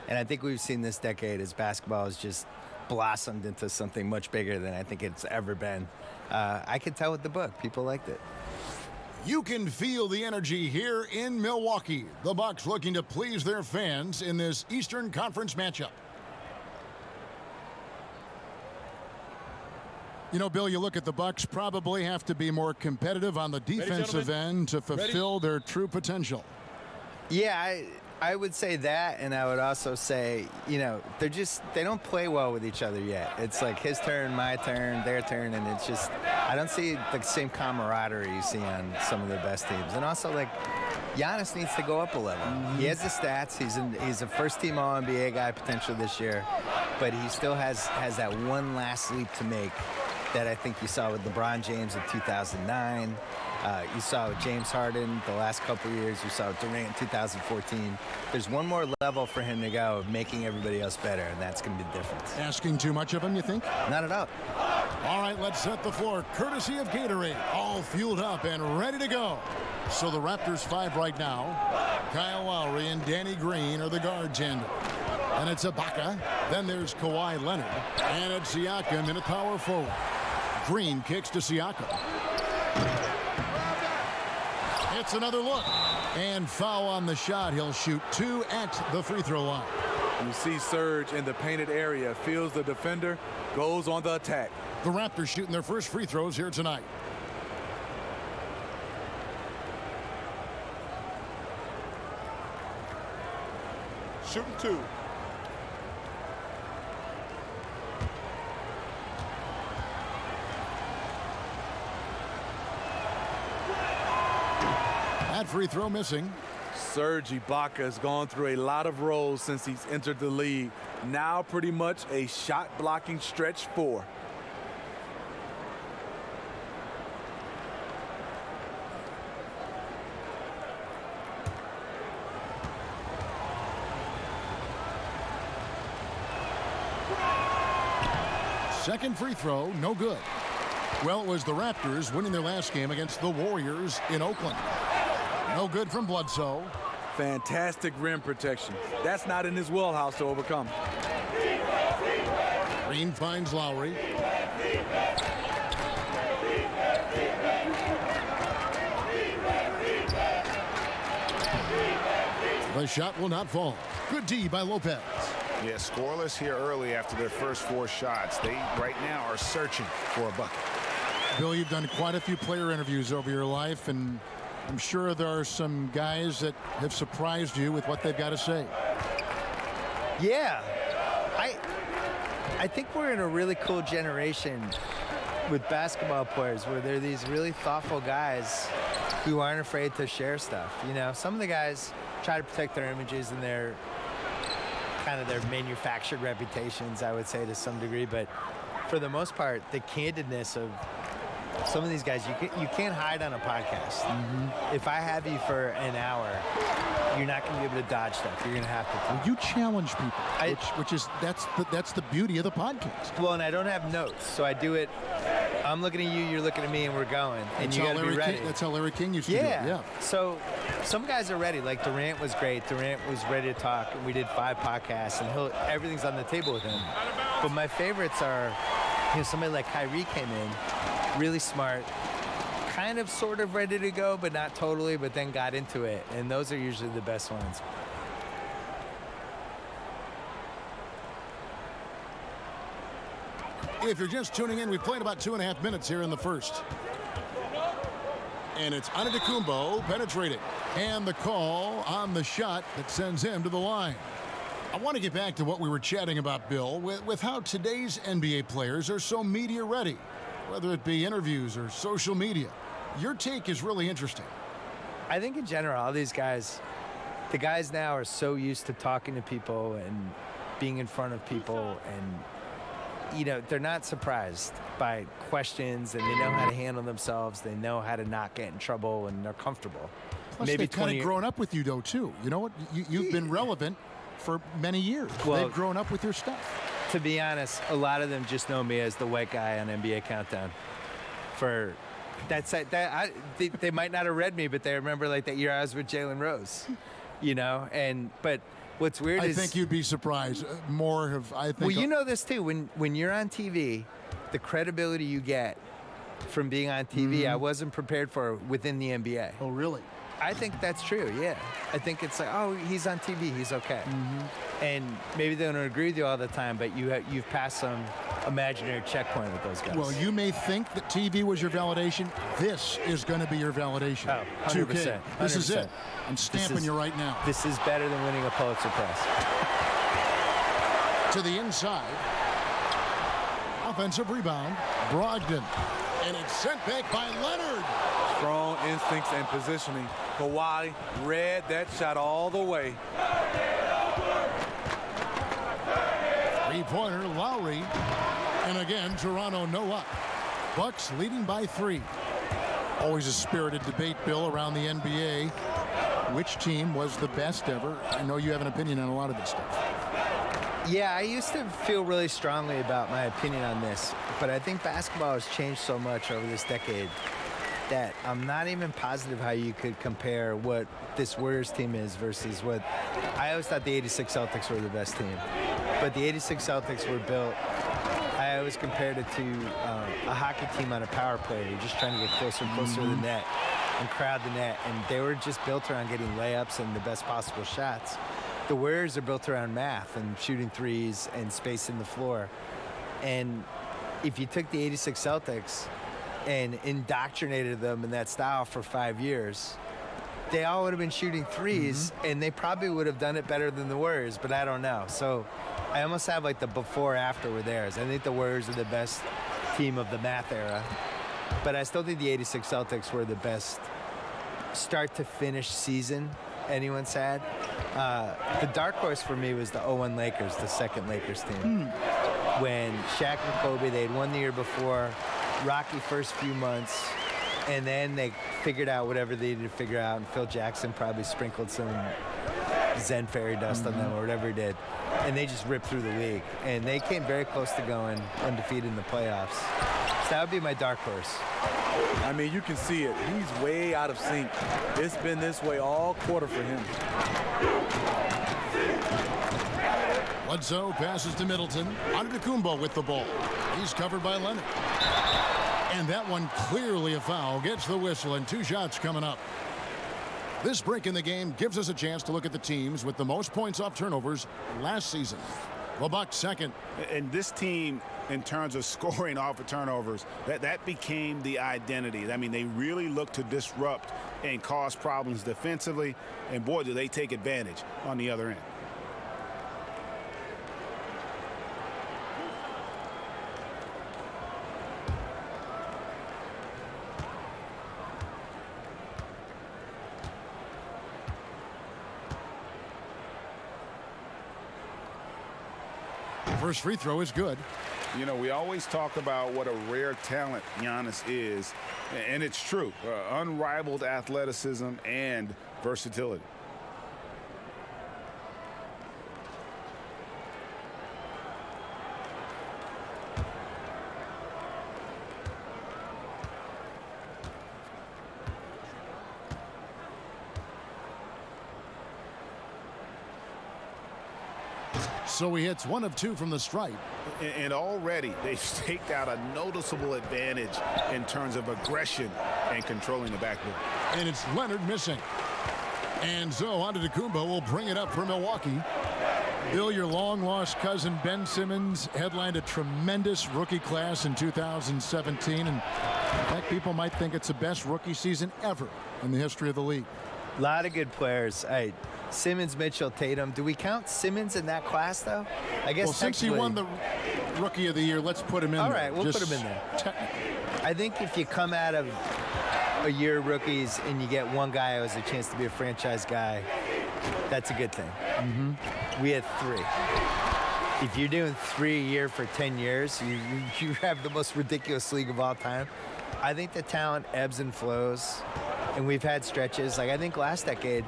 And I think we've seen this decade as basketball has just blossomed into something much bigger than I think it's ever been. I could tell with the book. People liked it. You can feel the energy here in Milwaukee. The Bucks looking to please their fans in this Eastern Conference matchup. You know, Bill, you look at the Bucks, probably have to be more competitive on the defensive end to fulfill their true potential. Yeah, I would say that, and I would also say, you know, they don't play well with each other yet. It's like his turn, my turn, their turn, and it's just, I don't see the same camaraderie you see on some of the best teams. And also, like, Giannis needs to go up a level. He has the stats. He's a first-team All-NBA guy potentially this year, but he still has that one last leap to make that I think you saw with LeBron James in 2009. You saw with James Harden the last couple years. You saw with Durant in 2014. There's one more level for him to go of making everybody else better, and that's going to be the difference. Asking too much of him, you think? Not at all. All right, let's set the floor. Courtesy of Gatorade, all fueled up and ready to go. So the Raptors 5 right now. Kyle Lowry and Danny Green are the guards handle. And it's Ibaka. Then there's Kawhi Leonard. And it's Siakam in a power forward. Green kicks to Siakam. It's another look. And foul on the shot. He'll shoot 2 at the free throw line. You see Serge in the painted area, feels the defender, goes on the attack. The Raptors shooting their first free throws here tonight. Shooting 2. That free throw missing. Serge Ibaka has gone through a lot of roles since he's entered the league. Now pretty much a shot blocking stretch 4. Second free throw, no good. Well, it was the Raptors winning their last game against the Warriors in Oakland. No good from Bledsoe. Fantastic rim protection. That's not in his wheelhouse to overcome. Green finds Lowry. The shot will not fall. Good D by Lopez. Yeah, scoreless here early after their first 4 shots. They right now are searching for a bucket. Bill, you've done quite a few player interviews over your life, and I'm sure there are some guys that have surprised you with what they've got to say. Yeah. I think we're in a really cool generation with basketball players where they're these really thoughtful guys who aren't afraid to share stuff. You know, some of the guys try to protect their images and their kind of their manufactured reputations, I would say, to some degree. But for the most part, the candidness of some of these guys, you can't hide on a podcast. Mm-hmm. If I have you for an hour, you're not going to be able to dodge stuff. You're going to have to. Well, you challenge people, which is that's the beauty of the podcast. Well, and I don't have notes, so I do it. I'm looking at you, you're looking at me, and we're going. And you got to be ready. That's how Larry King used to do it. Yeah. So some guys are ready. Like Durant was great. Durant was ready to talk, and we did 5 podcasts, and everything's on the table with him. But my favorites are, somebody like Kyrie came in, really smart, kind of sort of ready to go, but not totally, but then got into it. And those are usually the best ones. If you're just tuning in, we've played about 2.5 minutes here in the first. And it's Antetokounmpo penetrating. And the call on the shot that sends him to the line. I want to get back to what we were chatting about, Bill, with how today's NBA players are so media ready, whether it be interviews or social media. Your take is really interesting. I think in general, all these guys, the guys now are so used to talking to people and being in front of people, and they're not surprised by questions, and they know how to handle themselves. They know how to not get in trouble, and they're comfortable. Plus, they've kind of grown up with you, though, too. You know what? You've been relevant for many years. Well, they've grown up with your stuff. To be honest, a lot of them just know me as the white guy on NBA Countdown. They might not have read me, but they remember like that year I was with Jalen Rose, but What's weird I is think you'd be surprised. More have, I think. well, you know this too. When you're on TV, the credibility you get from being on TV, I wasn't prepared for within the NBA. Oh, really? I think that's true. Yeah, I think it's like, oh, he's on TV, he's okay. And maybe they don't agree with you all the time, but you've passed some imaginary checkpoint with those guys. Well, you may think that TV was your validation. This is going to be your validation. Oh, 100%. 2K. This is 100%. it. I'm stamping you right now. This is better than winning a Pulitzer Prize. To the inside. Offensive rebound. Brogdon. And it's sent back by Leonard. Strong instincts and positioning. Kawhi read that shot all the way. Three-pointer, Lowry. And again, Toronto no up. Bucks leading by 3. Always a spirited debate, Bill, around the NBA. Which team was the best ever? I know you have an opinion on a lot of this stuff. Yeah, I used to feel really strongly about my opinion on this, but I think basketball has changed so much over this decade that I'm not even positive how you could compare what this Warriors team is versus what I always thought the '86 Celtics were the best team. But the '86 Celtics were built, I always compared it to a hockey team on a power play. You're just trying to get closer and closer to the net and crowd the net, and they were just built around getting layups and the best possible shots. The Warriors are built around math and shooting threes and spacing the floor. And if you took the '86 Celtics and indoctrinated them in that style for 5 years, they all would have been shooting threes, and they probably would have done it better than the Warriors, but I don't know. So I almost have like the before-after with theirs. I think the Warriors are the best team of the math era, but I still think the '86 Celtics were the best start-to-finish season anyone's had. The dark horse for me was the '01 Lakers, the second Lakers team. When Shaq and Kobe, they had won the year before, rocky first few months, and then they figured out whatever they needed to figure out, and Phil Jackson probably sprinkled some Zen fairy dust on them or whatever he did, and they just ripped through the league. And they came very close to going undefeated in the playoffs. So that would be my dark horse. I mean, you can see it. He's way out of sync. It's been this way all quarter for him. Bledsoe passes to Middleton. Antetokounmpo with the ball. He's covered by Leonard. And that one clearly a foul. Gets the whistle, and 2 shots coming up. This break in the game gives us a chance to look at the teams with the most points off turnovers last season. The Bucks second. And this team, in terms of scoring off of turnovers, that became the identity. I mean, they really look to disrupt and cause problems defensively, and boy, do they take advantage on the other end. First free throw is good. You know, we always talk about what a rare talent Giannis is, and it's true. Unrivaled athleticism and versatility. So he hits 1 of 2 from the stripe. And already they've staked out a noticeable advantage in terms of aggression and controlling the backboard. And it's Leonard missing. And so Antetokounmpo will bring it up for Milwaukee. Bill, your long-lost cousin Ben Simmons headlined a tremendous rookie class in 2017. And in fact, people might think it's the best rookie season ever in the history of the league. A lot of good players. Simmons, Mitchell, Tatum. Do we count Simmons in that class, though? I guess. Well, since he won the Rookie of the Year, let's put him in there. All right, we'll put him in there. I think if you come out of a year of rookies and you get one guy who has a chance to be a franchise guy, that's a good thing. We had 3. If you're doing 3 a year for 10 years, you have the most ridiculous league of all time. I think the talent ebbs and flows, and we've had stretches. Like, I think last decade,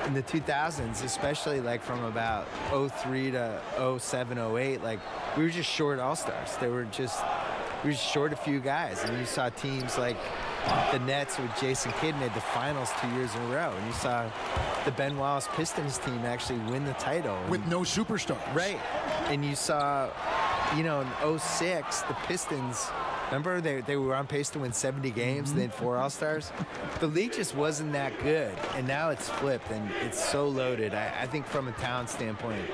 in the 2000s, especially like from about 03 to 07, 08, like we were just short all-stars. There were just he was short a few guys. And you saw teams like the Nets with Jason Kidd made the finals 2 years in a row. And you saw the Ben Wallace Pistons team actually win the title. With no superstars. Right. And you saw, in 06, the Pistons, remember they were on pace to win 70 games. They had 4 All-Stars. The league just wasn't that good. And now it's flipped, and it's so loaded. I think from a talent standpoint,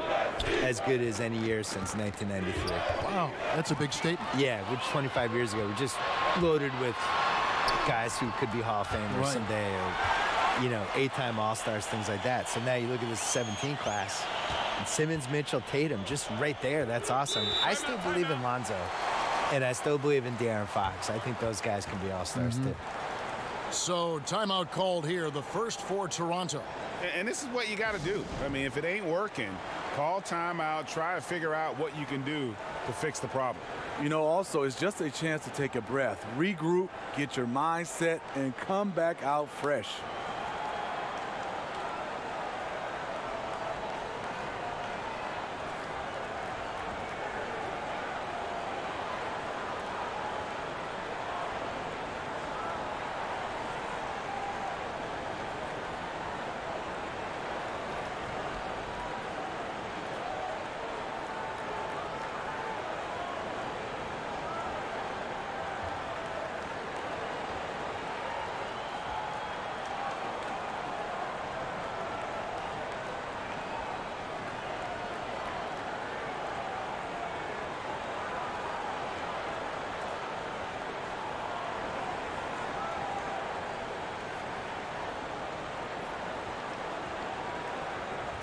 as good as any year since 1993. Wow, that's a big statement. Yeah, which 25 years ago, we're just loaded with guys who could be Hall of Famers someday, or 8-time All-Stars, things like that. So now you look at this 17 class, and Simmons, Mitchell, Tatum, just right there. That's awesome. I still believe in Lonzo, and I still believe in De'Aaron Fox. I think those guys can be All-Stars too. So timeout called here, the first for Toronto. And this is what you got to do. I mean, if it ain't working, call timeout, try to figure out what you can do to fix the problem. Also, it's just a chance to take a breath, regroup, get your mind set, and come back out fresh.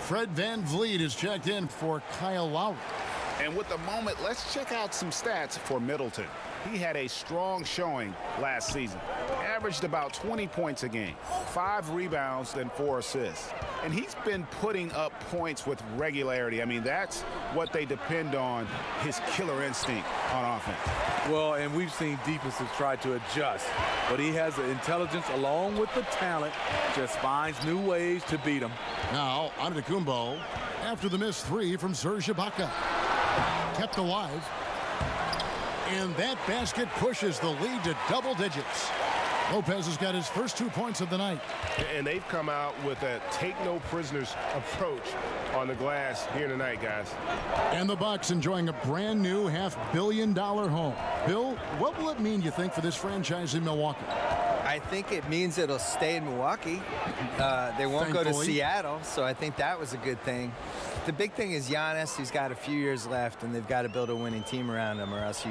Fred VanVleet is checked in for Kyle Lowry. And with the moment, let's check out some stats for Middleton. He had a strong showing last season. Averaged about 20 points a game, 5 rebounds, and 4 assists. And he's been putting up points with regularity. I mean, that's what they depend on, his killer instinct on offense. Well, and we've seen defenses try to adjust, but he has the intelligence along with the talent, just finds new ways to beat them. Now, Antetokounmpo, after the missed 3 from Serge Ibaka. Kept alive. And that basket pushes the lead to double digits. Lopez has got his first 2 points of the night. And they've come out with a take-no-prisoners approach on the glass here tonight, guys. And the Bucks enjoying a brand new $500 million home. Bill, what will it mean, you think, for this franchise in Milwaukee? I think it means it'll stay in Milwaukee. They won't go to Seattle, so I think that was a good thing. The big thing is Giannis. He's got a few years left, and they've got to build a winning team around him, or else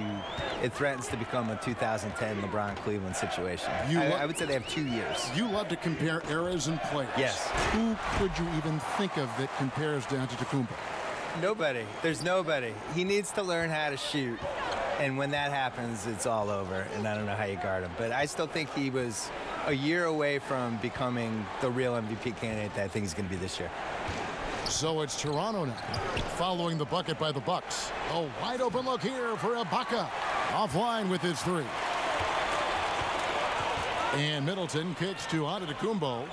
it threatens to become a 2010 LeBron-Cleveland situation. I would say they have 2 years. You love to compare eras and players. Yes. Who could you even think of that compares to Antetokounmpo? Nobody. There's nobody. He needs to learn how to shoot. And when that happens, it's all over, and I don't know how you guard him. But I still think he was a year away from becoming the real MVP candidate that I think he's going to be this year. So it's Toronto now, following the bucket by the Bucks. A wide open look here for Ibaka. Offline with his 3. And Middleton kicks to Antetokounmpo.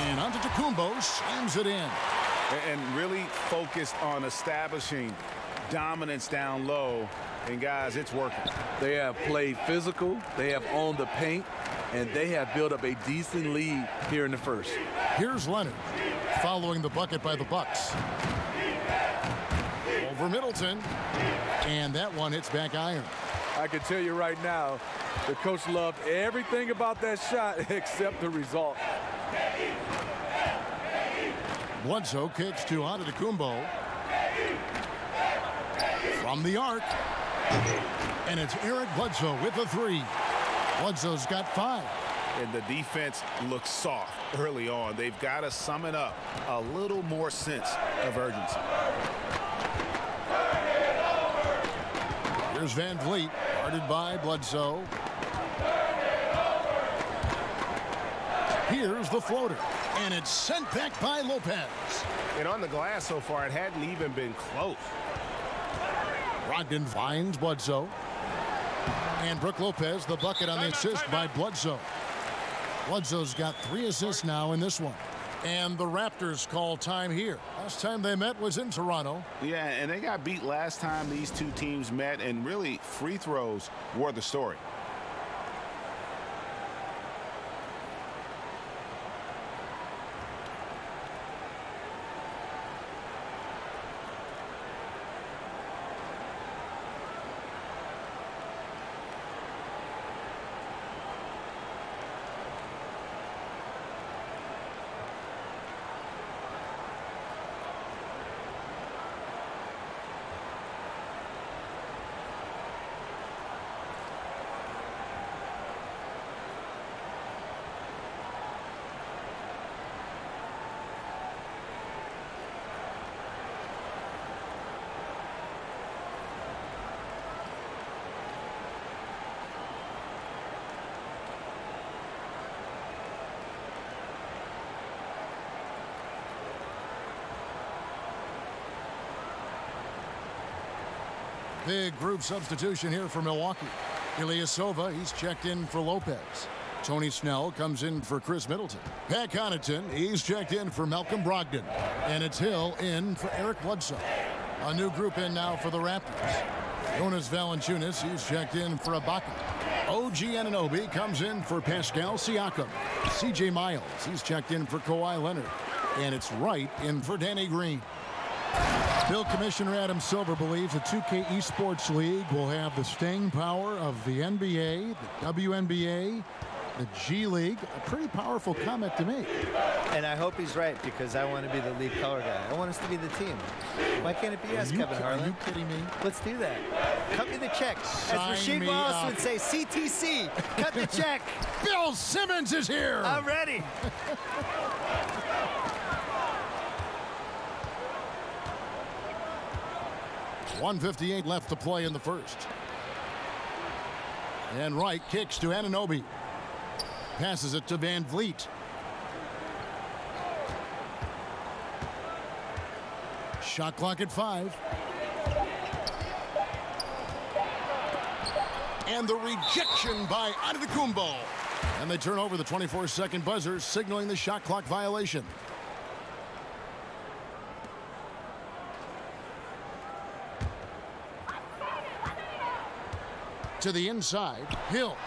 And Antetokounmpo slams it in. And really focused on establishing dominance down low. And, guys, it's working. They have played physical, they have owned the paint, and they have built up a decent lead here in the first. Here's Leonard following the bucket by the Bucks. Over Middleton. And that one hits back iron. I can tell you right now, the coach loved everything about that shot except the result. Bledsoe kicks to Antetokounmpo. From the arc. And it's Eric Bledsoe with the 3. Bledsoe's got 5. And the defense looks soft early on. They've got to sum it up. A little more sense of urgency. Here's VanVleet, guarded by Bledsoe. Here's the floater. And it's sent back by Lopez. And on the glass so far, it hadn't even been close. Brogdon finds Bledsoe. And Brook Lopez, the bucket on the assist by Bledsoe. Bledsoe's got 3 assists now in this one. And the Raptors call time here. Last time they met was in Toronto. Yeah, and they got beat last time these two teams met, and really free throws were the story. Big group substitution here for Milwaukee. Ilyasova, he's checked in for Lopez. Tony Snell comes in for Chris Middleton. Pat Connaughton, he's checked in for Malcolm Brogdon. And it's Hill in for Eric Bledsoe. A new group in now for the Raptors. Jonas Valanciunas, he's checked in for Ibaka. OG Anunoby comes in for Pascal Siakam. CJ Miles, he's checked in for Kawhi Leonard. And it's Wright in for Danny Green. Bill Commissioner Adam Silver believes the 2K Esports League will have the staying power of the NBA, the WNBA, the G League. A pretty powerful comment to make. And I hope he's right, because I want to be the lead color guy. I want us to be the team. Why can't it be us, Kevin Harlan? Are you kidding me? Let's do that. Cut me the check. Sign As Rasheed me Wallace up. would say, CTC. Cut the check. Bill Simmons is here. I'm ready. 1:58 left to play in the first. And Wright kicks to Anunoby. Passes it to Van Vliet. Shot clock at 5. And the rejection by Antetokounmpo. And they turn over the 24-second buzzer, signaling the shot clock violation. To the inside, Hill.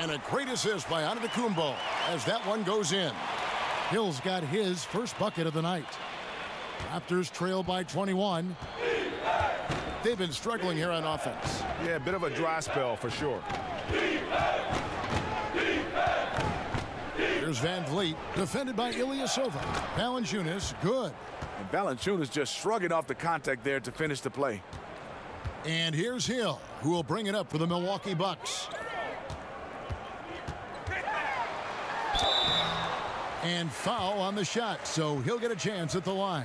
And a great assist by Antetokounmpo as that one goes in. Hill's got his first bucket of the night. Raptors trail by 21. They've been struggling here on offense. Yeah, a bit of a dry spell for sure. Here's Van Vliet, defended by Ilyasova. Valanciunas, good. And Valanciunas just shrugging off the contact there to finish the play. And here's Hill, who will bring it up for the Milwaukee Bucks. And foul on the shot, so he'll get a chance at the line.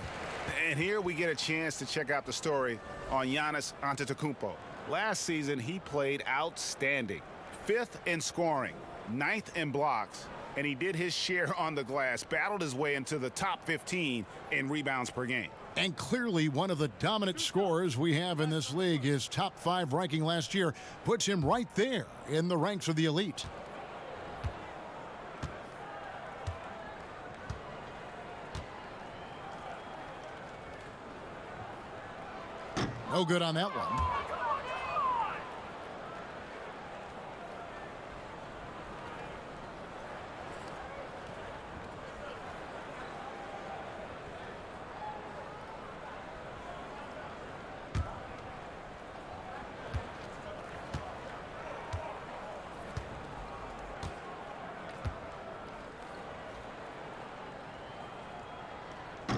And here we get a chance to check out the story on Giannis Antetokounmpo. Last season, he played outstanding. 5th in scoring, 9th in blocks, and he did his share on the glass, battled his way into the top 15 in rebounds per game. And clearly one of the dominant scorers we have in this league. His top 5 ranking last year puts him right there in the ranks of the elite. No good on that one.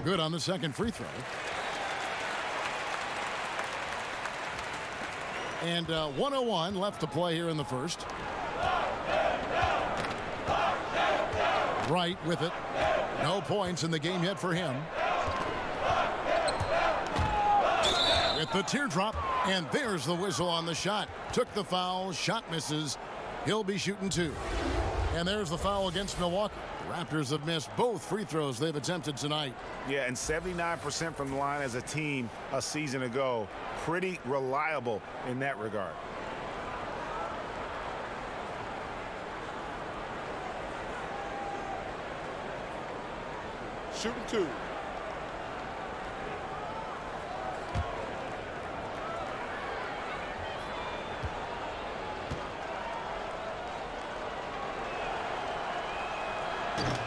Good on the second free throw. And 1:01 left to play here in the first. Wright with it. No points in the game yet for him. With the teardrop, and there's the whistle on the shot. Took the foul, shot misses. He'll be shooting 2. And there's the foul against Milwaukee. The Raptors have missed both free throws they've attempted tonight. Yeah, and 79% from the line as a team a season ago. Pretty reliable in that regard. shooting 2.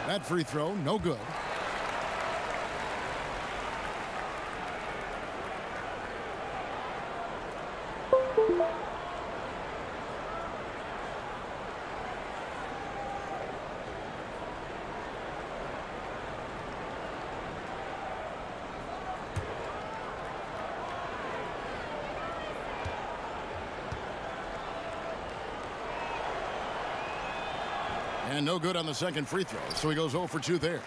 That free throw, no good. And no good on the second free throw, so he goes 0 for 2 there.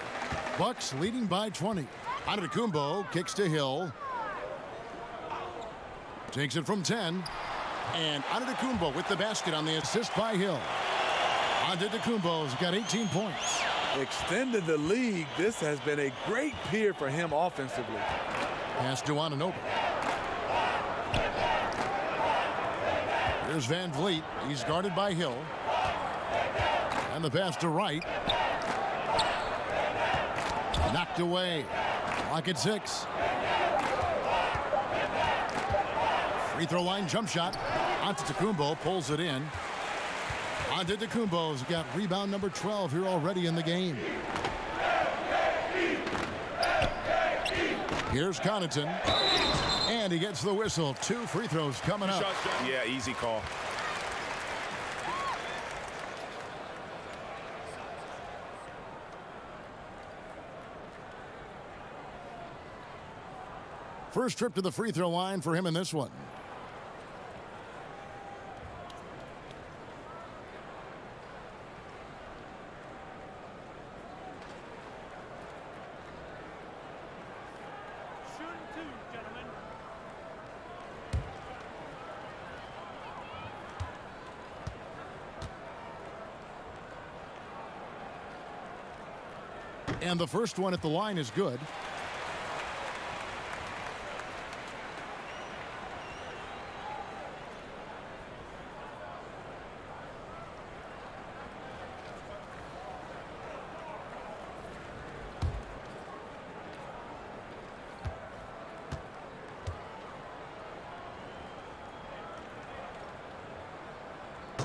Bucks leading by 20. Antetokounmpo kicks to Hill. Takes it from 10. And Antetokounmpo with the basket on the assist by Hill. Antetokounmpo's got 18 points. Extended the lead. This has been a great period for him offensively. Pass to Anunoby. Here's Van Vliet. He's guarded by Hill. And the pass to Wright. Knocked away. Clock at 6. Free throw line jump shot. Antetokounmpo pulls it in. Antetokounmpo's got rebound number 12 here already in the game. Here's Connaughton. And he gets the whistle. 2 free throws coming up. Yeah, easy call. First trip to the free throw line for him in this one. Shooting 2, gentlemen. And the first one at the line is good.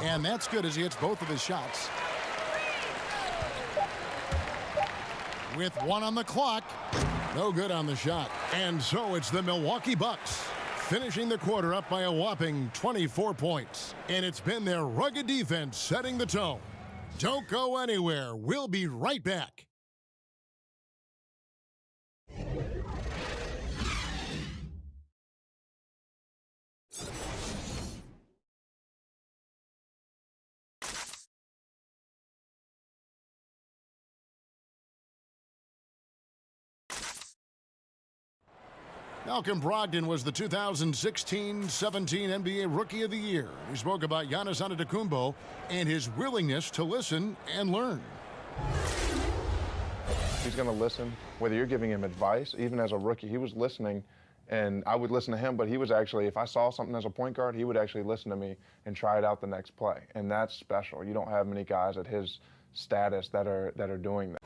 And that's good as he hits both of his shots. With 1 on the clock. No good on the shot. And so it's the Milwaukee Bucks finishing the quarter up by a whopping 24 points. And it's been their rugged defense setting the tone. Don't go anywhere. We'll be right back. Malcolm Brogdon was the 2016-17 NBA Rookie of the Year. He spoke about Giannis Antetokounmpo and his willingness to listen and learn. He's going to listen, whether you're giving him advice. Even as a rookie, he was listening, and I would listen to him, but he was actually, if I saw something as a point guard, he would actually listen to me and try it out the next play, and that's special. You don't have many guys at his status that are doing that.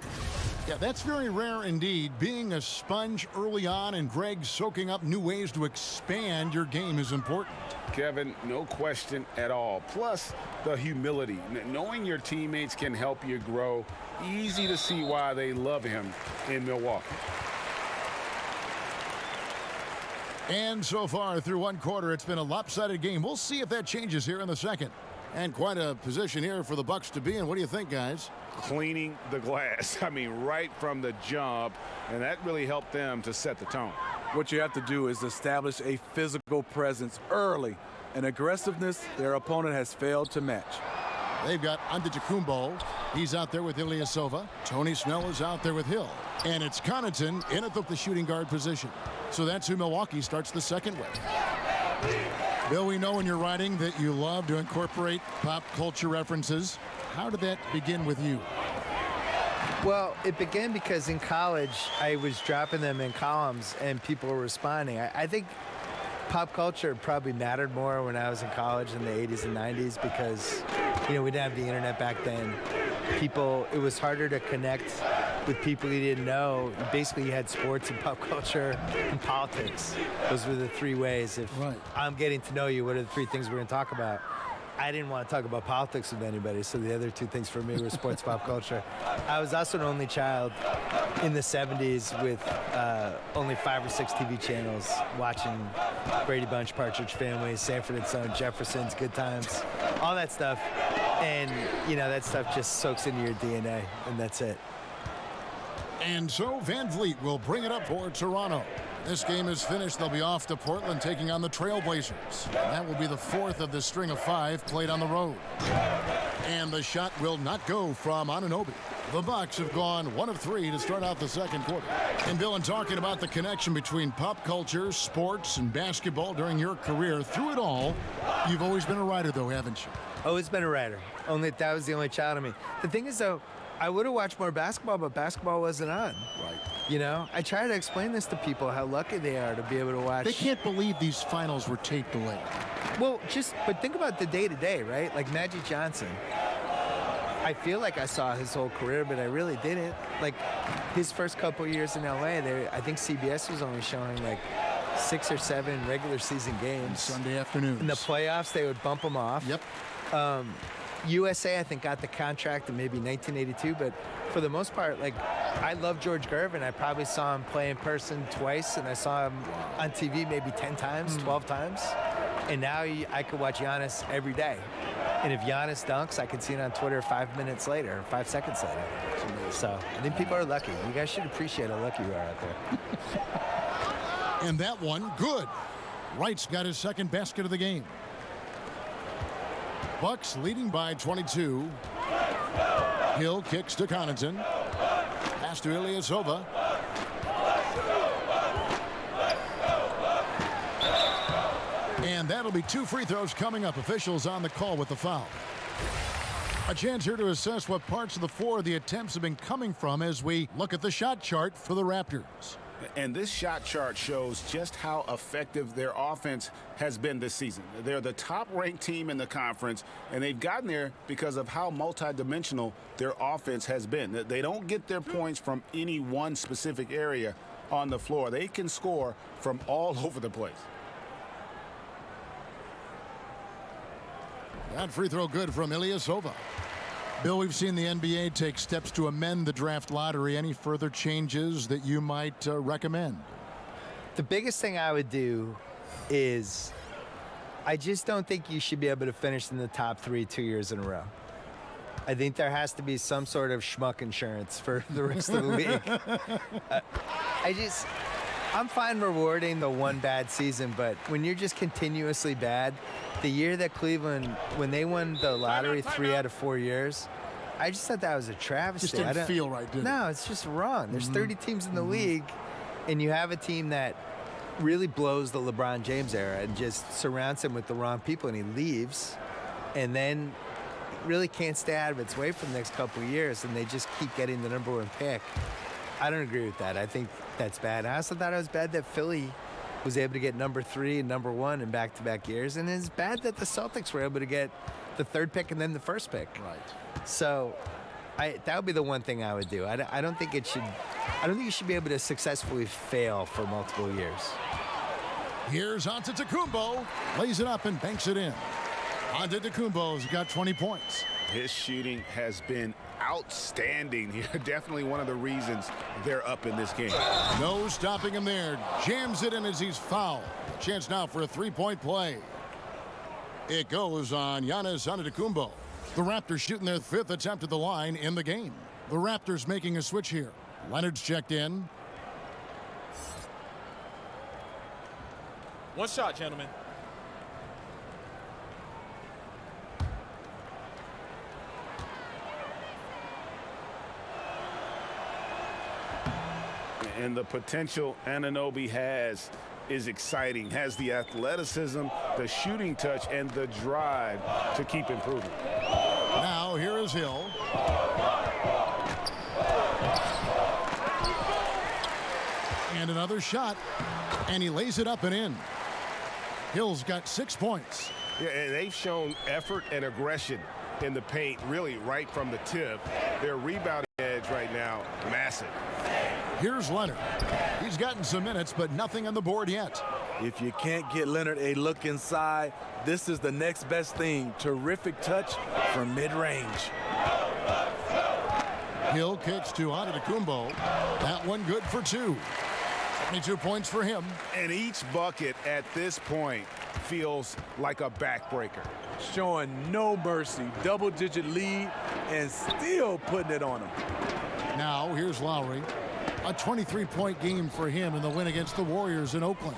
Yeah, that's very rare indeed. Being a sponge early on and Greg soaking up new ways to expand your game is important. Kevin, no question at all. Plus, the humility. Knowing your teammates can help you grow. Easy to see why they love him in Milwaukee. And so far through one quarter, it's been a lopsided game. We'll see if that changes here in the second. And quite a position here for the Bucks to be in. What do you think, guys? Cleaning the glass. I mean, right from the jump. And that really helped them to set the tone. What you have to do is establish a physical presence early. An aggressiveness their opponent has failed to match. They've got Antetokounmpo. He's out there with Ilyasova. Tony Snell is out there with Hill. And it's Connaughton in at the shooting guard position. So that's who Milwaukee starts the second with. Bill, we know in your writing that you love to incorporate pop culture references. How did that begin with you? Well, it began because in college, I was dropping them in columns and people were responding. I think pop culture probably mattered more when I was in college in the 80s and 90s because, you know, we didn't have the internet back then. It was harder to connect with people he didn't know. Basically, you had sports and pop culture and politics. Those were the three ways. If I'm getting to know you, what are the three things we're going to talk about? I didn't want to talk about politics with anybody, so the other two things for me were sports, pop culture. I was also an only child in the 70s with only 5 or 6 TV channels, watching Brady Bunch, Partridge Family, Sanford and Son, Jeffersons, Good Times, all that stuff. And, you know, that stuff just soaks into your DNA, and that's it. And so Van Vliet will bring it up for Toronto. This game is finished. They'll be off to Portland taking on the Trailblazers. And that will be the 4th of the string of 5 played on the road. And the shot will not go from Anunoby. The Bucks have gone 1 of 3 to start out the second quarter. And Bill, in talking about the connection between pop culture, sports, and basketball during your career, through it all, you've always been a writer, though, haven't you? Always been a writer. Only that was the only child of me. The thing is, though, I would have watched more basketball, but basketball wasn't on. Right. You know, I try to explain this to people, how lucky they are to be able to watch. They can't believe these finals were tape delayed. Well, but think about the day-to-day, right? Like Magic Johnson. I feel like I saw his whole career, but I really didn't. Like, his first couple years in L.A., I think CBS was only showing, like, 6 or 7 regular season games. Sunday afternoons. In the playoffs, they would bump them off. Yep. USA, I think, got the contract in maybe 1982, but for the most part, like, I love George Gervin. I probably saw him play in person twice, and I saw him on TV maybe 10 times, 12 times. And now I could watch Giannis every day. And if Giannis dunks, I can see it on Twitter 5 minutes later, 5 seconds later. So I think people are lucky. You guys should appreciate how lucky you are out there. And that one, good. Wright's got his second basket of the game. Bucks leading by 22. Hill kicks to Connaughton. Pass to Ilyasova. And that'll be 2 free throws coming up. Officials on the call with the foul. A chance here to assess what parts of the floor the attempts have been coming from as we look at the shot chart for the Raptors. And this shot chart shows just how effective their offense has been this season. They're the top-ranked team in the conference, and they've gotten there because of how multidimensional their offense has been. They don't get their points from any one specific area on the floor. They can score from all over the place. That free throw good from Ilyasova. Bill, we've seen the NBA take steps to amend the draft lottery. Any further changes that you might recommend? The biggest thing I would do is I just don't think you should be able to finish in the top 3 2 years in a row. I think there has to be some sort of schmuck insurance for the rest of the league. I'm fine rewarding the one bad season, but when you're just continuously bad, the year that Cleveland, when they won the lottery 3 out of 4 years, I just thought that was a travesty. Just didn't feel right, did it? No, it's just wrong. There's 30 teams in the league, and you have a team that really blows the LeBron James era and just surrounds him with the wrong people, and he leaves, and then really can't stay out of its way for the next couple of years, and they just keep getting the number 1 pick. I don't agree with that. I think that's bad. I also thought it was bad that Philly was able to get number 3 and number 1 in back-to-back years, and it's bad that the Celtics were able to get the 3rd pick and then the 1st pick. Right. So that would be the one thing I would do. I don't think you should be able to successfully fail for multiple years. Here's Antetokounmpo, lays it up and banks it in. Antetokounmpo's got 20 points. His shooting has been outstanding here. Definitely one of the reasons they're up in this game. No stopping him there. Jams it in as he's fouled. Chance now for a 3-point play. It goes on Giannis Antetokounmpo. The Raptors shooting their 5th attempt at the line in the game. The Raptors making a switch here. Leonard's checked in. One shot, gentlemen. And the potential Anunoby has is exciting. Has the athleticism, the shooting touch, and the drive to keep improving. Now here is Hill. And another shot. And he lays it up and in. Hill's got 6 points. Yeah, and they've shown effort and aggression in the paint, really right from the tip. Their rebounding edge right now, massive. aggressive. Here's Leonard. He's gotten some minutes, but nothing on the board yet. If you can't get Leonard a look inside, this is the next best thing. Terrific touch from mid-range. Hill kicks to Antetokounmpo. That one good for 2. 22 points for him. And each bucket at this point feels like a backbreaker. Showing no mercy. Double-digit lead and still putting it on him. Now here's Lowry. A 23-point game for him in the win against the Warriors in Oakland.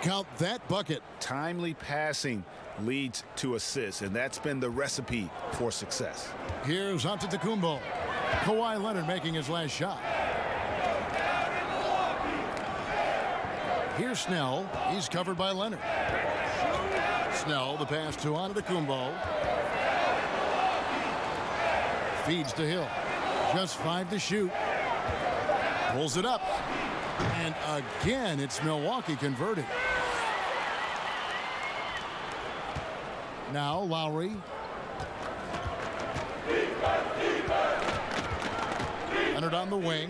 Count that bucket. Timely passing leads to assists, and that's been the recipe for success. Here's Antetokounmpo. Kawhi Leonard making his last shot. Here's Snell. He's covered by Leonard. Snell, the pass to Antetokounmpo. Feeds to Hill. Just 5 to shoot. Pulls it up. And again, it's Milwaukee converting. Now Lowry. Leonard on the wing.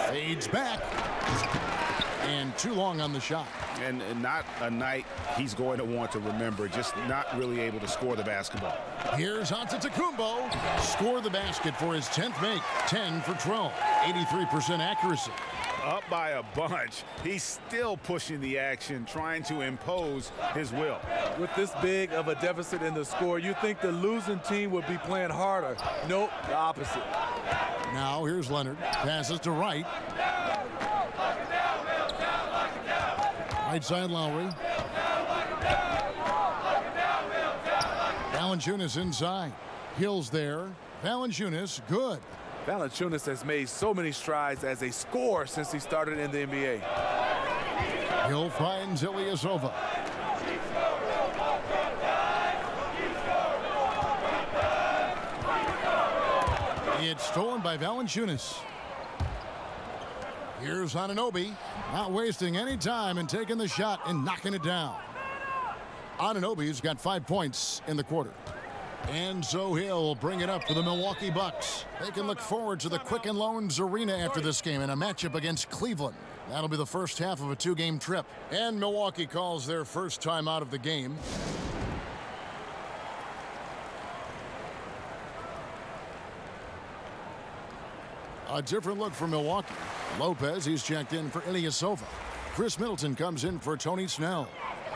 Fades back. And too long on the shot. And not a night he's going to want to remember, just not really able to score the basketball. Here's Antetokounmpo. Score the basket for his 10th make. 10 for 12. 83% accuracy. Up by a bunch. He's still pushing the action, trying to impose his will. With this big of a deficit in the score, you think the losing team would be playing harder. Nope, the opposite. Now here's Leonard. Passes to Wright. Right side Lowry. Valanciunas inside. Hill's there. Valanciunas good. Valanciunas has made so many strides as a scorer since he started in the NBA. Hill finds Ilyasova. It's stolen by Valanciunas. Here's Anunoby, not wasting any time and taking the shot and knocking it down. Anunoby's got 5 points in the quarter. And so he'll bring it up for the Milwaukee Bucks. They can look forward to the Quicken Loans Arena after this game in a matchup against Cleveland. That'll be the first half of a 2-game trip. And Milwaukee calls their first time out of the game. A different look for Milwaukee. Lopez, he's checked in for Ilyasova. Chris Middleton comes in for Tony Snell.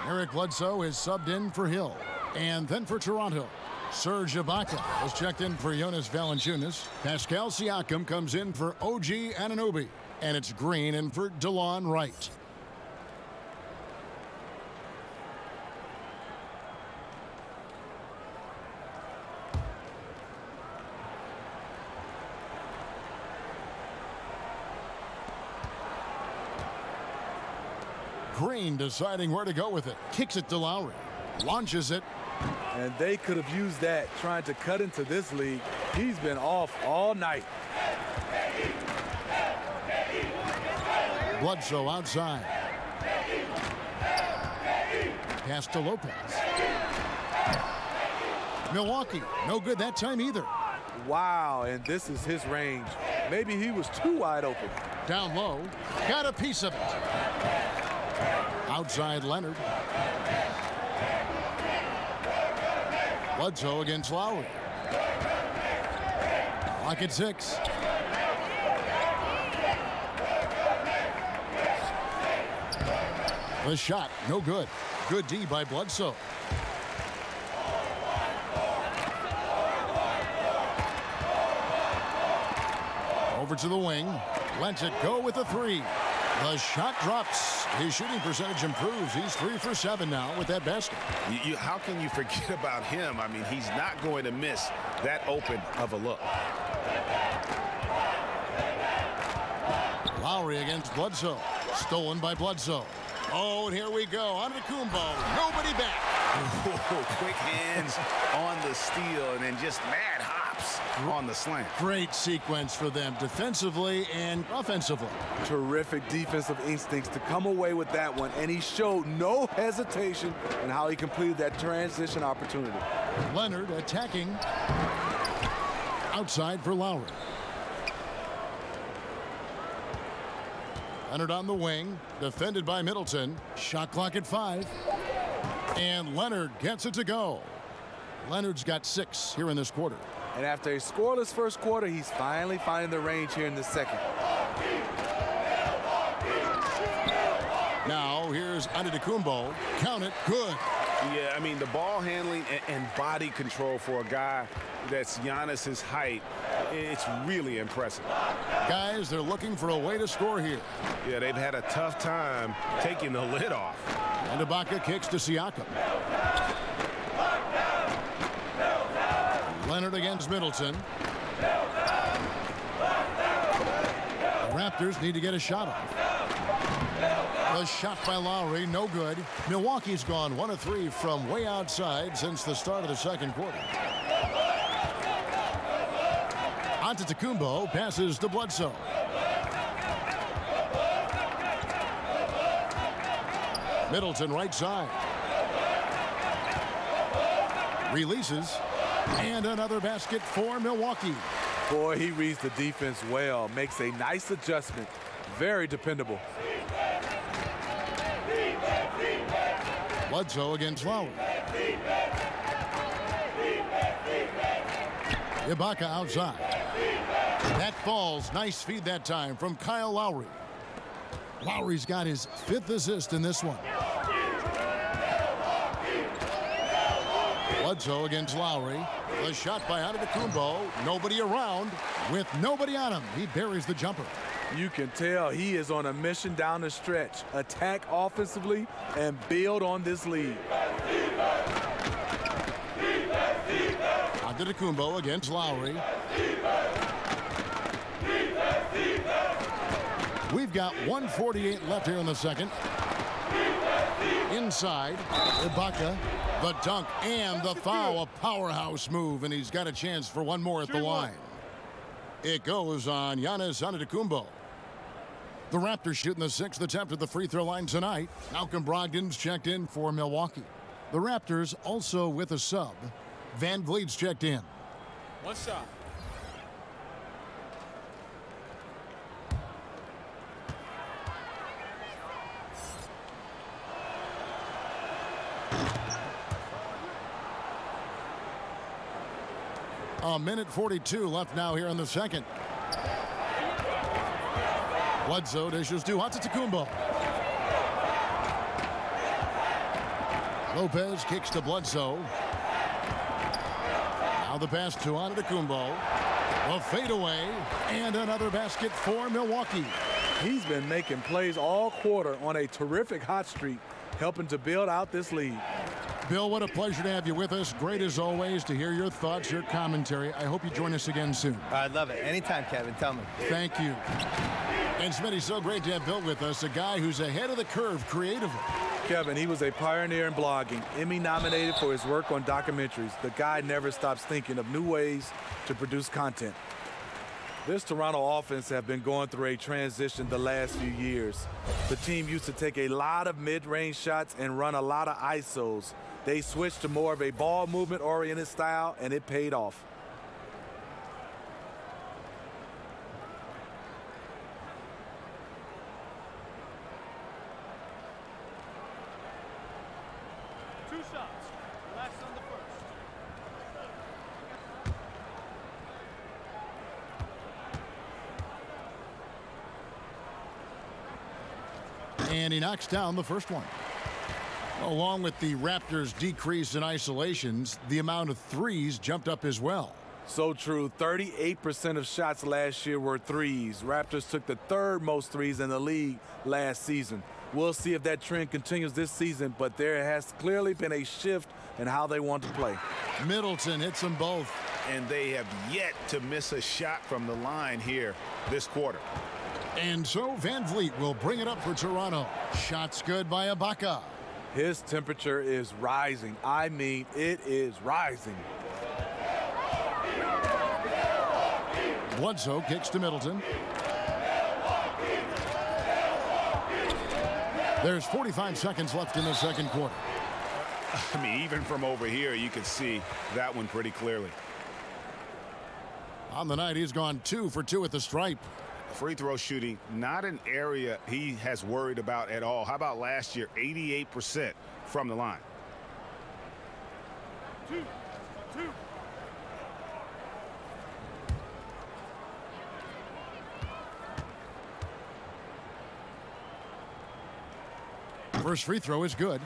Eric Bledsoe is subbed in for Hill. And then for Toronto, Serge Ibaka was checked in for Jonas Valanciunas. Pascal Siakam comes in for OG Anunoby. And it's Green in for DeLon Wright. Green deciding where to go with it. Kicks it to Lowry. Launches it. And they could have used that trying to cut into this league. He's been off all night. Bledsoe outside. Pass to Lopez. Milwaukee, no good that time either. Wow, and this is his range. Maybe he was too wide open. Down low, got a piece of it. Outside Leonard. Bledsoe against Lowry. Clock at 6. The shot, no good. Good D by Bledsoe. Over to the wing. Lets it go with a 3. The shot drops. His shooting percentage improves. He's 3 for 7 now with that basket. How can you forget about him? I mean, he's not going to miss that open of a look. Lowry against Bledsoe. Stolen by Bledsoe. Oh, and here we go. Antetokounmpo. Nobody back. Quick hands on the steal and then just mad hops on the slant. Great sequence for them defensively and offensively. Terrific defensive instincts to come away with that one, and he showed no hesitation in how he completed that transition opportunity. Leonard attacking outside for Lowry. Leonard on the wing, defended by Middleton. Shot clock at 5. And Leonard gets it to go. Leonard's got 6 here in this quarter. And after a scoreless first quarter, he's finally finding the range here in the second. Now here's Antetokounmpo. Count it, good. Yeah, I mean, the ball handling and body control for a guy that's Giannis's height, it's really impressive. Guys, they're looking for a way to score here. Yeah, they've had a tough time taking the lid off. And Ibaka kicks to Siakam. Leonard against Middleton. The Raptors need to get a shot off. The shot by Lowry, no good. Milwaukee's gone 1 of 3 from way outside since the start of the second quarter. Antetokounmpo passes to Bledsoe. Middleton right side. Releases. And another basket for Milwaukee. Boy, he reads the defense well. Makes a nice adjustment. Very dependable. Bledsoe against Lowry. Ibaka outside. That falls. Nice feed that time from Kyle Lowry. Lowry's got his 5th assist in this one. Bledsoe against Lowry. The shot by Antetokounmpo. Nobody around. With nobody on him, he buries the jumper. You can tell he is on a mission down the stretch. Attack offensively and build on this lead. Antetokounmpo against Lowry. We've got 1:48 left here in the second. Inside, Ibaka, the dunk and the foul. A powerhouse move, and he's got a chance for one more at the line. It goes on Giannis Antetokounmpo. The Raptors shooting the 6th attempt at the free throw line tonight. Malcolm Brogdon's checked in for Milwaukee. The Raptors also with a sub. Van Vliet's checked in. One shot. A minute 42 left now here in the second. Bledsoe dishes to Antetokounmpo. Lopez kicks to Bledsoe. Now the pass to Antetokounmpo. A fadeaway and another basket for Milwaukee. He's been making plays all quarter on a terrific hot streak, helping to build out this lead. Bill, what a pleasure to have you with us. Great as always to hear your thoughts, your commentary. I hope you join us again soon. I'd love it. Anytime, Kevin. Tell me. Thank you. And Smitty, so great to have Bill with us, a guy who's ahead of the curve creatively. Kevin, he was a pioneer in blogging, Emmy nominated for his work on documentaries. The guy never stops thinking of new ways to produce content. This Toronto offense have been going through a transition the last few years. The team used to take a lot of mid-range shots and run a lot of ISOs. They switched to more of a ball movement-oriented style, and it paid off. Two shots. Last on the first. And he knocks down the first one. Along with the Raptors' decrease in isolations, the amount of threes jumped up as well. So true. 38% of shots last year were threes. Raptors took the 3rd most threes in the league last season. We'll see if that trend continues this season, but there has clearly been a shift in how they want to play. Middleton hits them both. And they have yet to miss a shot from the line here this quarter. And so Van Vliet will bring it up for Toronto. Shots good by Ibaka. His temperature is rising. I mean, it is rising. Bledsoe kicks to Middleton. There's 45 seconds left in the second quarter. I mean, even from over here, you can see that one pretty clearly. On the night, he's gone 2 for 2 at the stripe. free throw shooting, not an area he has worried about at all. How about last year, 88% from the line? 2-2. First free throw is good.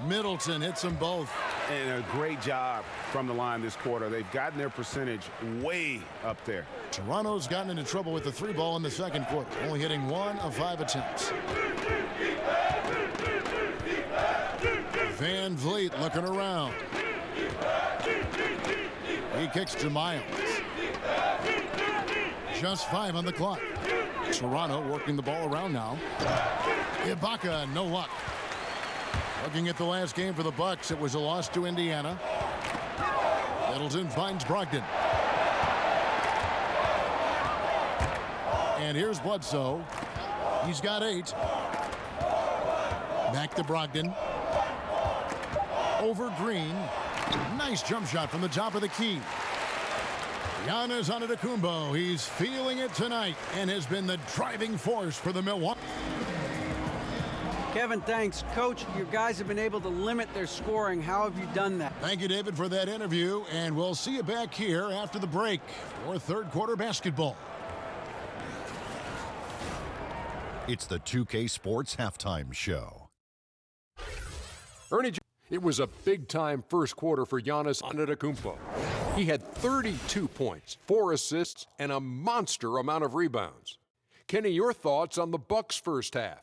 Middleton hits them both. And a great job from the line this quarter. They've gotten their percentage way up there. Toronto's gotten into trouble with the three ball in the second quarter, only hitting 1 of 5 attempts. Van Vliet looking around. He kicks to Miles. Just 5 on the clock. Toronto working the ball around now. Ibaka, no luck. Looking at the last game for the Bucks, it was a loss to Indiana. Middleton finds Brogdon. And here's Bledsoe. He's got 8. Back to Brogdon. Over Green. Nice jump shot from the top of the key. Giannis Antetokounmpo. He's feeling it tonight and has been the driving force for the Milwaukee. Kevin, thanks. Coach, your guys have been able to limit their scoring. How have you done that? Thank you, David, for that interview, and we'll see you back here after the break for third quarter basketball. It's the 2K Sports Halftime Show. It was a big-time first quarter for Giannis Antetokounmpo. He had 32 points, 4 assists, and a monster amount of rebounds. Kenny, your thoughts on the Bucks' first half?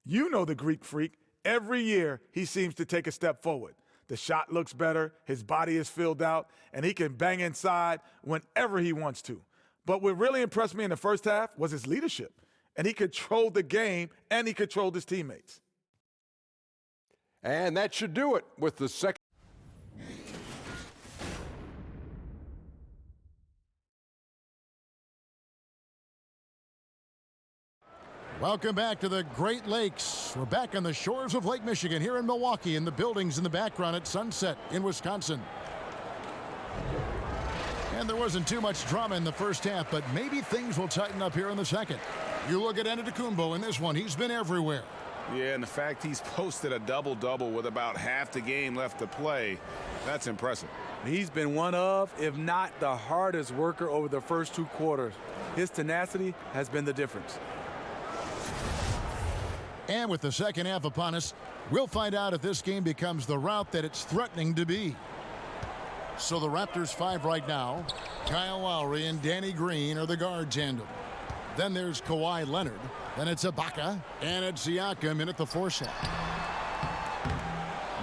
You know the Greek Freak. Every year, he seems to take a step forward. The shot looks better, his body is filled out, and he can bang inside whenever he wants to. But what really impressed me in the first half was his leadership. And he controlled the game, and he controlled his teammates. And that should do it with the second. Welcome back to the Great Lakes. We're back on the shores of Lake Michigan here in Milwaukee, and the buildings in the background at Sunset in Wisconsin. And there wasn't too much drama in the first half, but maybe things will tighten up here in the second. You look at Antetokounmpo in this one. He's been everywhere. Yeah, and the fact he's posted a double-double with about half the game left to play, that's impressive. He's been one of, if not the hardest worker over the first 2 quarters. His tenacity has been the difference. And with the second half upon us, we'll find out if this game becomes the route that it's threatening to be. So the Raptors 5 right now. Kyle Lowry and Danny Green are the guards handle. Then there's Kawhi Leonard. Then it's Ibaka. And it's Siakam in at the 4 slot.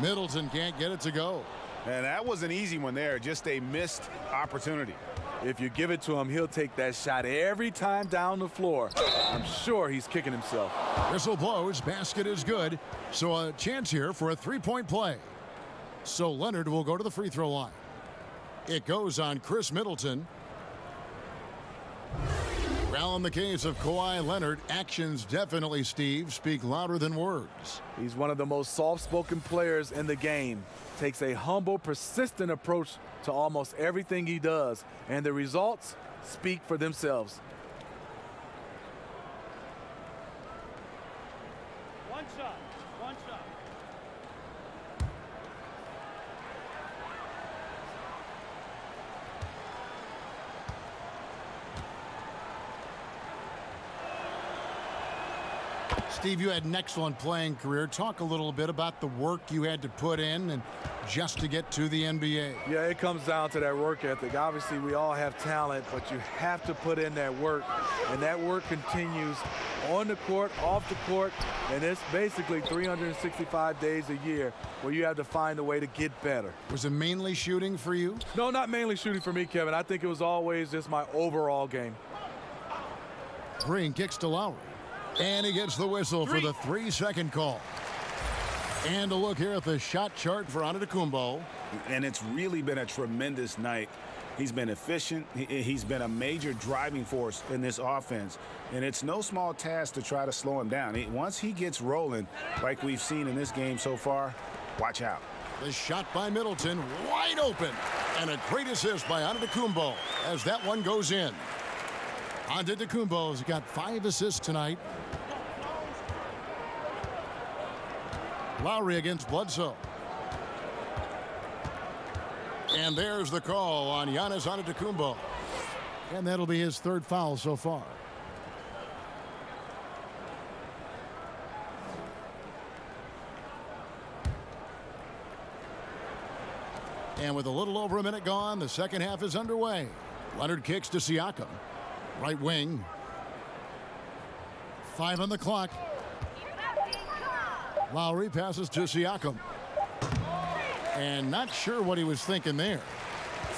Middleton can't get it to go. And that was an easy one there, just a missed opportunity. If you give it to him, he'll take that shot every time down the floor. I'm sure he's kicking himself. Whistle blows, basket is good. So a chance here for a 3-point play. So Leonard will go to the free throw line. It goes on Chris Middleton. Well, in the case of Kawhi Leonard, actions definitely, Steve, speak louder than words. He's one of the most soft-spoken players in the game. Takes a humble, persistent approach to almost everything he does, and the results speak for themselves. One shot. Steve, you had an excellent playing career. Talk a little bit about the work you had to put in and just to get to the NBA. Yeah, it comes down to that work ethic. Obviously, we all have talent, but you have to put in that work, and that work continues on the court, off the court, and it's basically 365 days a year where you have to find a way to get better. Was it mainly shooting for you? No, not mainly shooting for me, Kevin. I think it was always just my overall game. Green kicks to Lowry. And he gets the whistle for the 3-second call. And a look here at the shot chart for Antetokounmpo. And it's really been a tremendous night He's been efficient. He's been a major driving force in this offense. And it's no small task to try to slow him down. Once he gets rolling, like we've seen in this game so far, watch out. The shot by Middleton, wide open. And a great assist by Antetokounmpo as that one goes in. Antetokounmpo's got 5 assists tonight. Lowry against Bledsoe. And there's the call on Giannis Antetokounmpo. And that'll be his 3rd foul so far. And with a little over a minute gone, the second half is underway. Leonard kicks to Siakam. Right wing. 5 on the clock. Lowry passes to Siakam. And not sure what he was thinking there.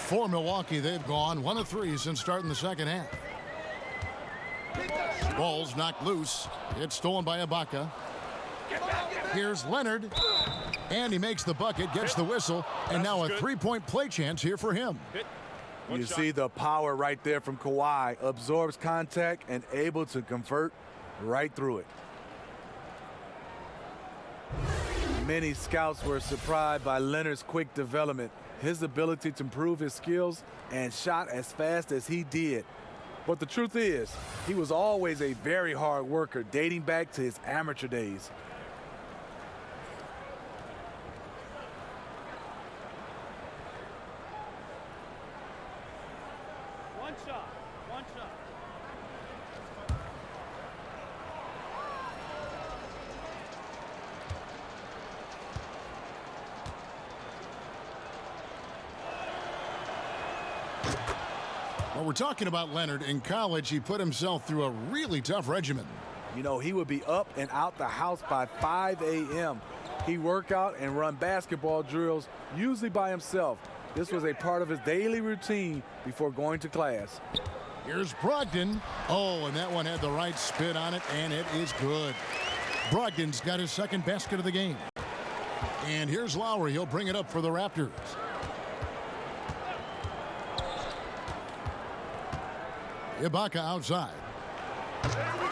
For Milwaukee, they've gone 1 of 3 since starting the second half. Ball's knocked loose. It's stolen by Ibaka. Here's Leonard. And he makes the bucket, gets the whistle, and now a 3-point play chance here for him. You see the power right there from Kawhi. Absorbs contact and able to convert right through it. Many scouts were surprised by Leonard's quick development, his ability to improve his skills and shot as fast as he did. But the truth is, he was always a very hard worker dating back to his amateur days. One shot. One shot. Well, we're talking about Leonard. In college, he put himself through a really tough regimen. You know, he would be up and out the house by 5 a.m. He work out and run basketball drills, usually by himself. This was a part of his daily routine before going to class. Here's Brogdon. Oh, and that one had the right spin on it, and it is good. Brogdon's got his 2nd basket of the game. And here's Lowry. He'll bring it up for the Raptors. Ibaka outside.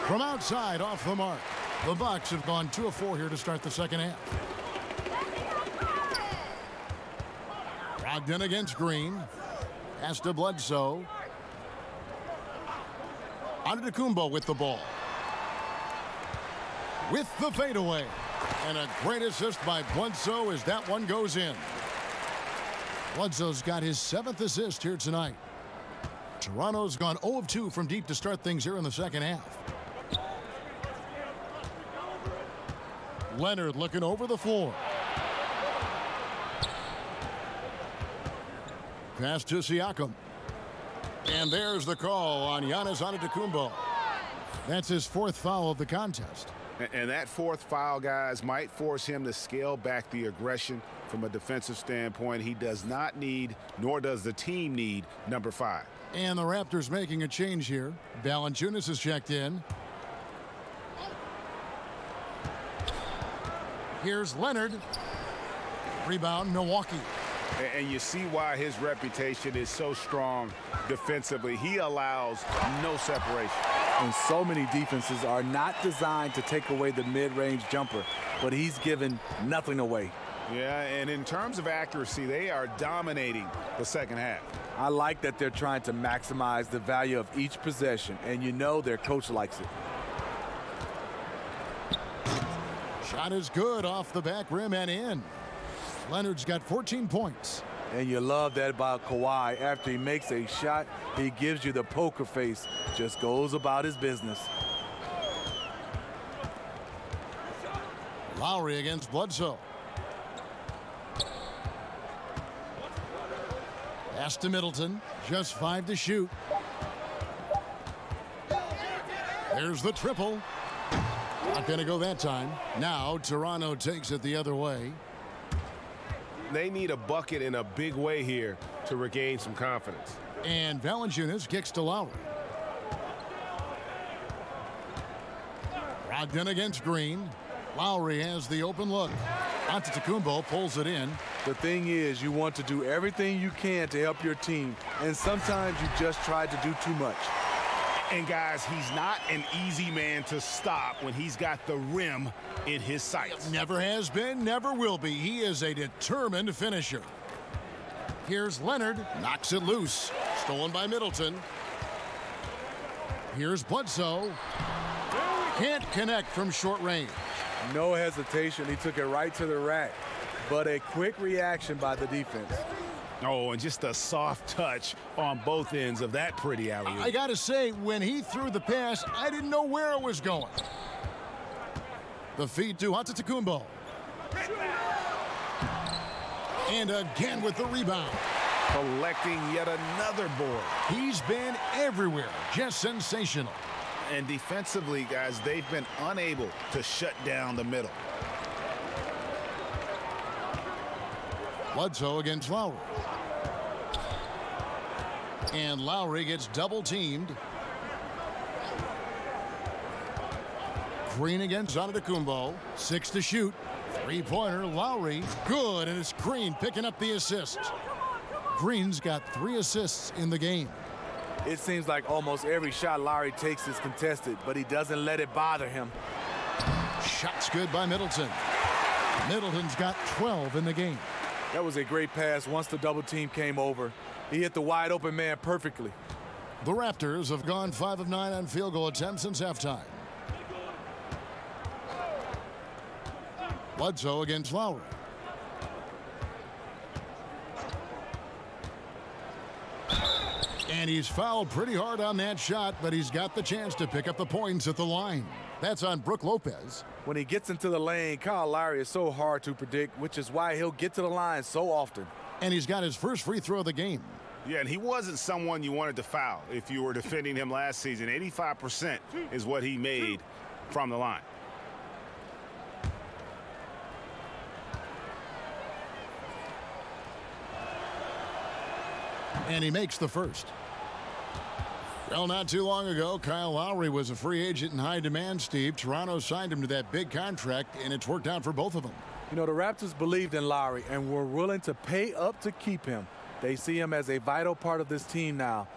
From outside, off the mark. The Bucks have gone 2 of 4 here to start the second half. Brogdon against Green. Pass to Bledsoe. Antetokounmpo with the ball. With the fadeaway. And a great assist by Bledsoe as that one goes in. Bledsoe's got his 7th assist here tonight. Toronto's gone 0 of 2 from deep to start things here in the second half. Leonard looking over the floor. Pass to Siakam. And there's the call on Giannis Antetokounmpo. That's his 4th foul of the contest. And that 4th foul, guys, might force him to scale back the aggression from a defensive standpoint. He does not need, nor does the team need, number 5. And the Raptors making a change here. Valanciunas is checked in. Here's Leonard. Rebound, Milwaukee. And you see why his reputation is so strong defensively. He allows no separation. And so many defenses are not designed to take away the mid-range jumper, but he's given nothing away. Yeah, and in terms of accuracy, they are dominating the second half. I like that they're trying to maximize the value of each possession, and you know their coach likes it. Shot is good off the back rim and in. Leonard's got 14 points. And you love that about Kawhi. After he makes a shot, he gives you the poker face, just goes about his business. Lowry against Bledsoe. Pass to Middleton. Just 5 to shoot. There's the triple. Not going to go that time. Now Toronto takes it the other way. They need a bucket in a big way here to regain some confidence. And Valanciunas kicks to Lowry. Brogdon against Green. Lowry has the open look. Antetokounmpo pulls it in. The thing is, you want to do everything you can to help your team, and sometimes you just try to do too much. And guys, he's not an easy man to stop when he's got the rim in his sights. Never has been, never will be. He is a determined finisher. Here's Leonard, knocks it loose. Stolen by Middleton. Here's Bledsoe. Can't connect from short range. No hesitation, he took it right to the rack, but a quick reaction by the defense. Oh, and just a soft touch on both ends of that pretty alley-oop. I gotta say, when he threw the pass, I didn't know where it was going. The feed to Antetokounmpo. And again with the rebound. Collecting yet another board. He's been everywhere, just sensational. And defensively, guys, they've been unable to shut down the middle. Bledsoe against Lowry. And Lowry gets double teamed. Green against Antetokounmpo. 6 to shoot. Three-pointer, Lowry. Good, and it's Green picking up the assist. Green's got 3 assists in the game. It seems like almost every shot Lowry takes is contested, but he doesn't let it bother him. Shots good by Middleton. Middleton's got 12 in the game. That was a great pass once the double team came over. He hit the wide open man perfectly. The Raptors have gone 5 of 9 on field goal attempts since halftime. Bledsoe against Lowry. And he's fouled pretty hard on that shot, but he's got the chance to pick up the points at the line. That's on Brook Lopez. When he gets into the lane, Kyle Lowry is so hard to predict, which is why he'll get to the line so often. And he's got his first free throw of the game. Yeah, and he wasn't someone you wanted to foul if you were defending him last season. 85% is what he made from the line. And he makes the first. Well, not too long ago, Kyle Lowry was a free agent in high demand, Steve. Toronto signed him to that big contract, and it's worked out for both of them. You know, the Raptors believed in Lowry and were willing to pay up to keep him. They see him as a vital part of this team now.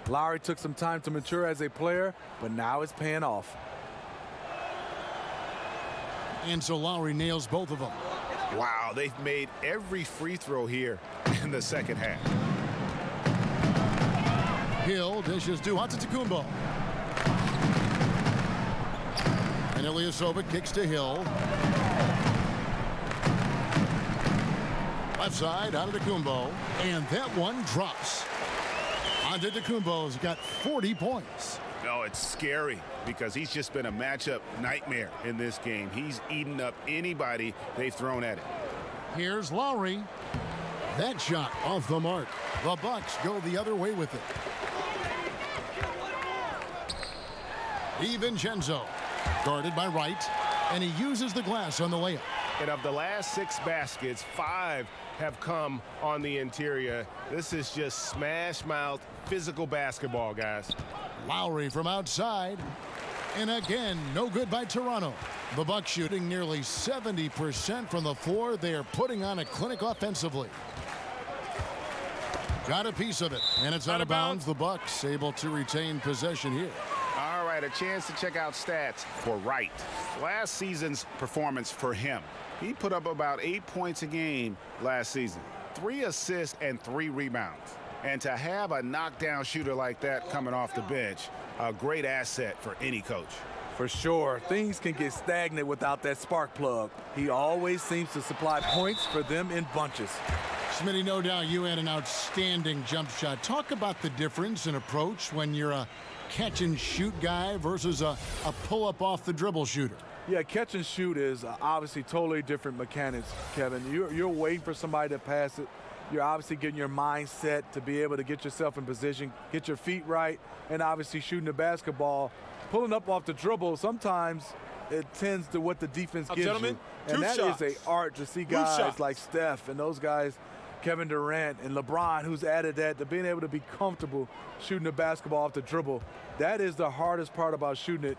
Lowry took some time to mature as a player, but now it's paying off. And so Lowry nails both of them. Wow, they've made every free throw here in the second half. Hill dishes to Antetokounmpo. And Ilyasova kicks to Hill. Left side, Antetokounmpo. And that one drops. Antetokounmpo's got 40 points. No, it's scary because he's just been a matchup nightmare in this game. He's eaten up anybody they've thrown at him. Here's Lowry. That shot off the mark. The Bucks go the other way with it. DiVincenzo, guarded by Wright, and he uses the glass on the layup. And of the last 6 baskets, 5 have come on the interior. This is just smash-mouth physical basketball, guys. Lowry from outside, and again, no good by Toronto. The Bucks shooting nearly 70% from the floor. They are putting on a clinic offensively. Got a piece of it, and it's out of bounds. The Bucks able to retain possession here. All right, a chance to check out stats for Wright. Last season's performance for him. He put up about 8 points a game last season, 3 assists and 3 rebounds. And to have a knockdown shooter like that coming off the bench, a great asset for any coach. For sure, things can get stagnant without that spark plug. He always seems to supply points for them in bunches. Smitty, no doubt you had an outstanding jump shot. Talk about the difference in approach when you're a catch-and-shoot guy versus a pull-up off the dribble shooter. Yeah, catch and shoot is obviously totally different mechanics, Kevin. You're waiting for somebody to pass it. You're obviously getting your mind set to be able to get yourself in position, get your feet right, and obviously shooting the basketball. Pulling up off the dribble, sometimes it tends to what the defense gives you. And that is an art to see guys like Steph and those guys, Kevin Durant and LeBron, who's added that, to being able to be comfortable shooting the basketball off the dribble. That is the hardest part about shooting it.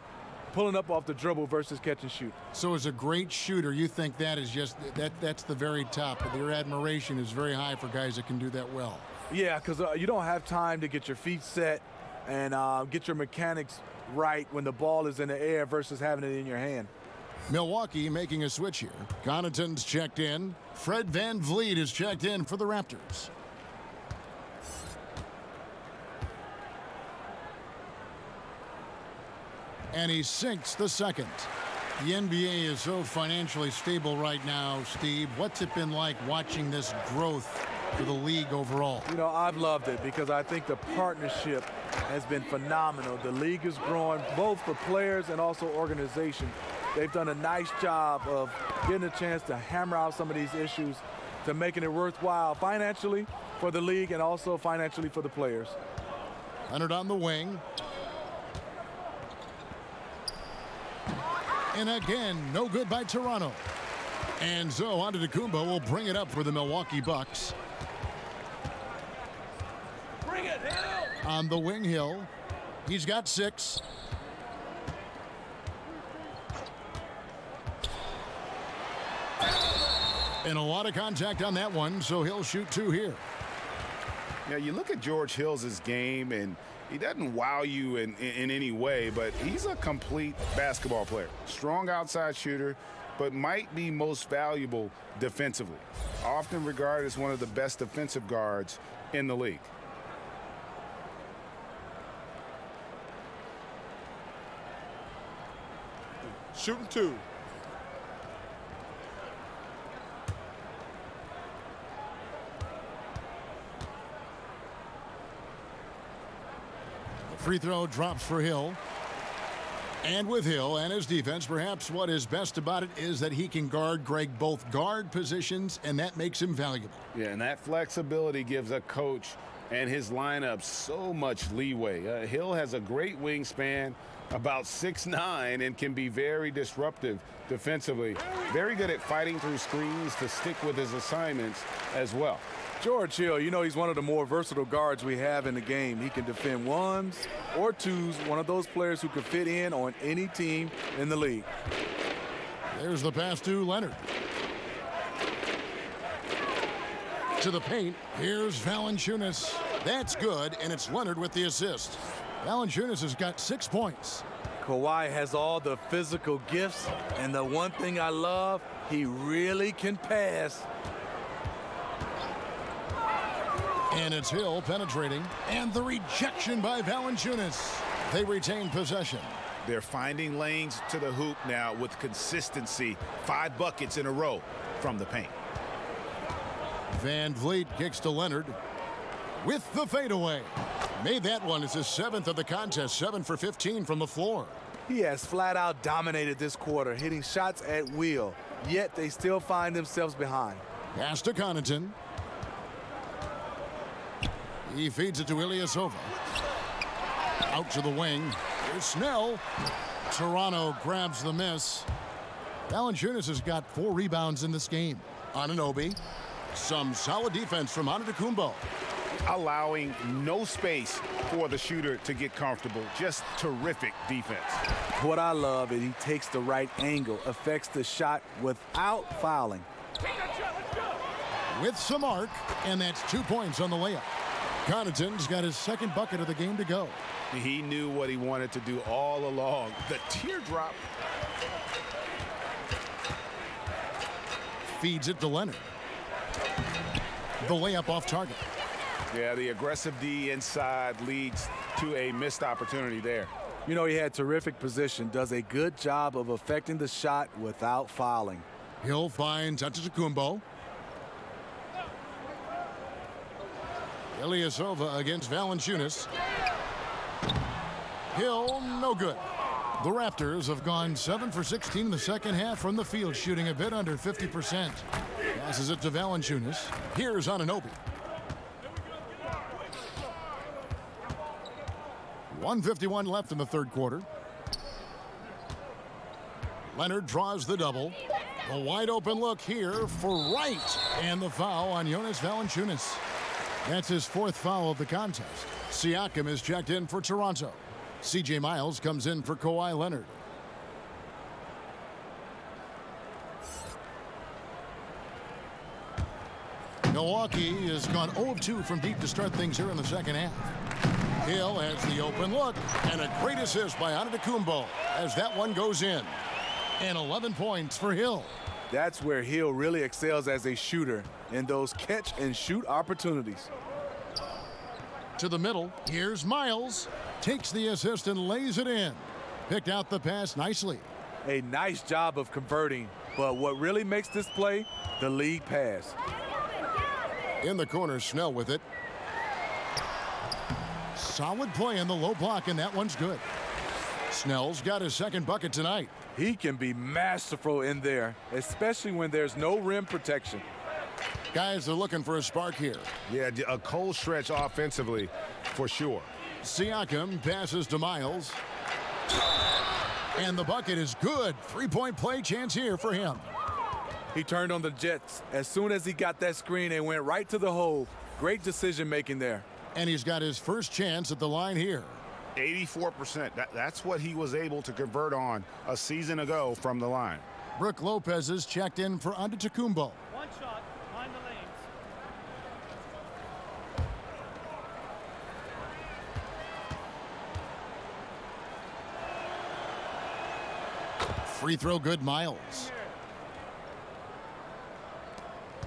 pulling up off the dribble versus catch and shoot. So as a great shooter, you think that is just that's the very top. Your admiration is very high for guys that can do that well. Yeah, because you don't have time to get your feet set and get your mechanics right when the ball is in the air versus having it in your hand. Milwaukee making a switch here. Connaughton's checked in. Fred VanVleet is checked in for the Raptors. And he sinks the second. The NBA is so financially stable right now, Steve. What's it been like watching this growth for the league overall? You know, I've loved it because I think the partnership has been phenomenal. The league is growing both for players and also organization. They've done a nice job of getting a chance to hammer out some of these issues to making it worthwhile financially for the league and also financially for the players. Leonard on the wing. And again, no good by Toronto. And so Antetokounmpo will bring it up for the Milwaukee Bucks. Bring it, Hill! On the wing, Hill. He's got 6. And a lot of contact on that one, so he'll shoot 2 here. Yeah, you look at George Hill's game, and he doesn't wow you in any way, but he's a complete basketball player. Strong outside shooter, but might be most valuable defensively. Often regarded as one of the best defensive guards in the league. Shooting 2. Free throw drops for Hill. And with Hill and his defense, perhaps what is best about it is that he can guard both guard positions, and that makes him valuable. Yeah, and that flexibility gives a coach and his lineup so much leeway. Hill has a great wingspan, about 6'9", and can be very disruptive defensively. Very good at fighting through screens to stick with his assignments as well. George Hill, you know, he's one of the more versatile guards we have in the game. He can defend 1s or 2s, one of those players who can fit in on any team in the league. There's the pass to Leonard. To the paint, here's Valanciunas. That's good, and it's Leonard with the assist. Valanciunas has got 6 points. Kawhi has all the physical gifts, and the one thing I love, he really can pass. And it's Hill penetrating, and the rejection by Valanciunas. They retain possession. They're finding lanes to the hoop now with consistency. 5 buckets in a row from the paint. VanVleet kicks to Leonard with the fadeaway. Made that one. It's his 7th of the contest, 7 for 15 from the floor. He has flat out dominated this quarter, hitting shots at will, yet they still find themselves behind. Pass to Connaughton. He feeds it to Ilyasova. Out to the wing. Here's Snell. Toronto grabs the miss. Valanciunas has got 4 rebounds in this game. Anunoby. Some solid defense from Antetokounmpo. Allowing no space for the shooter to get comfortable. Just terrific defense. What I love is he takes the right angle, affects the shot without fouling. With some arc, and that's 2 points on the layup. Connaughton's got his 2nd bucket of the game to go. He knew what he wanted to do all along. The teardrop. Feeds it to Leonard. The layup off target. Yeah, the aggressive D inside leads to a missed opportunity there. You know, he had terrific position, does a good job of affecting the shot without fouling. Hill finds Antetokounmpo. Ilyasova against Valanciunas. Hill, no good. The Raptors have gone 7 for 16 in the second half from the field, shooting a bit under 50%. Passes it to Valanciunas. Here's Anunoby. 1:51 left in the third quarter. Leonard draws the double. A wide open look here for Wright. And the foul on Jonas Valanciunas. That's his 4th foul of the contest. Siakam is checked in for Toronto. C.J. Miles comes in for Kawhi Leonard. Milwaukee has gone 0 of 2 from deep to start things here in the second half. Hill has the open look, and a great assist by Antetokounmpo as that one goes in. And 11 points for Hill. That's where Hill really excels as a shooter in those catch-and-shoot opportunities. To the middle, here's Miles. Takes the assist and lays it in. Picked out the pass nicely. A nice job of converting, but what really makes this play, the lead pass. In the corner, Snell with it. Solid play in the low block, and that one's good. Snell's got his second bucket tonight. He can be masterful in there, especially when there's no rim protection. Guys are looking for a spark here. Yeah, a cold stretch offensively for sure. Siakam passes to Miles. And the bucket is good. Three-point play chance here for him. He turned on the Jets as soon as he got that screen and went right to the hole. Great decision-making there. And he's got his first chance at the line here. 84%. That's what he was able to convert on a season ago from the line. Brook Lopez is checked in for Antetokounmpo. One shot, behind the lanes. Free throw good, Miles.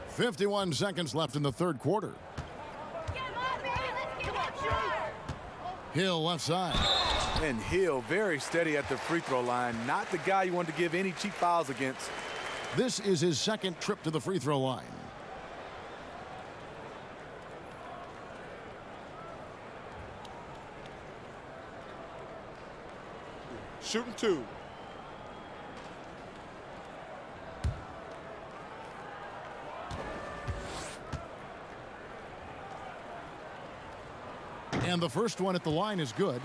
51 seconds left in the third quarter. Hill left side. And Hill very steady at the free throw line. Not the guy you want to give any cheap fouls against. This is his second trip to the free throw line. Shooting two. And the first one at the line is good.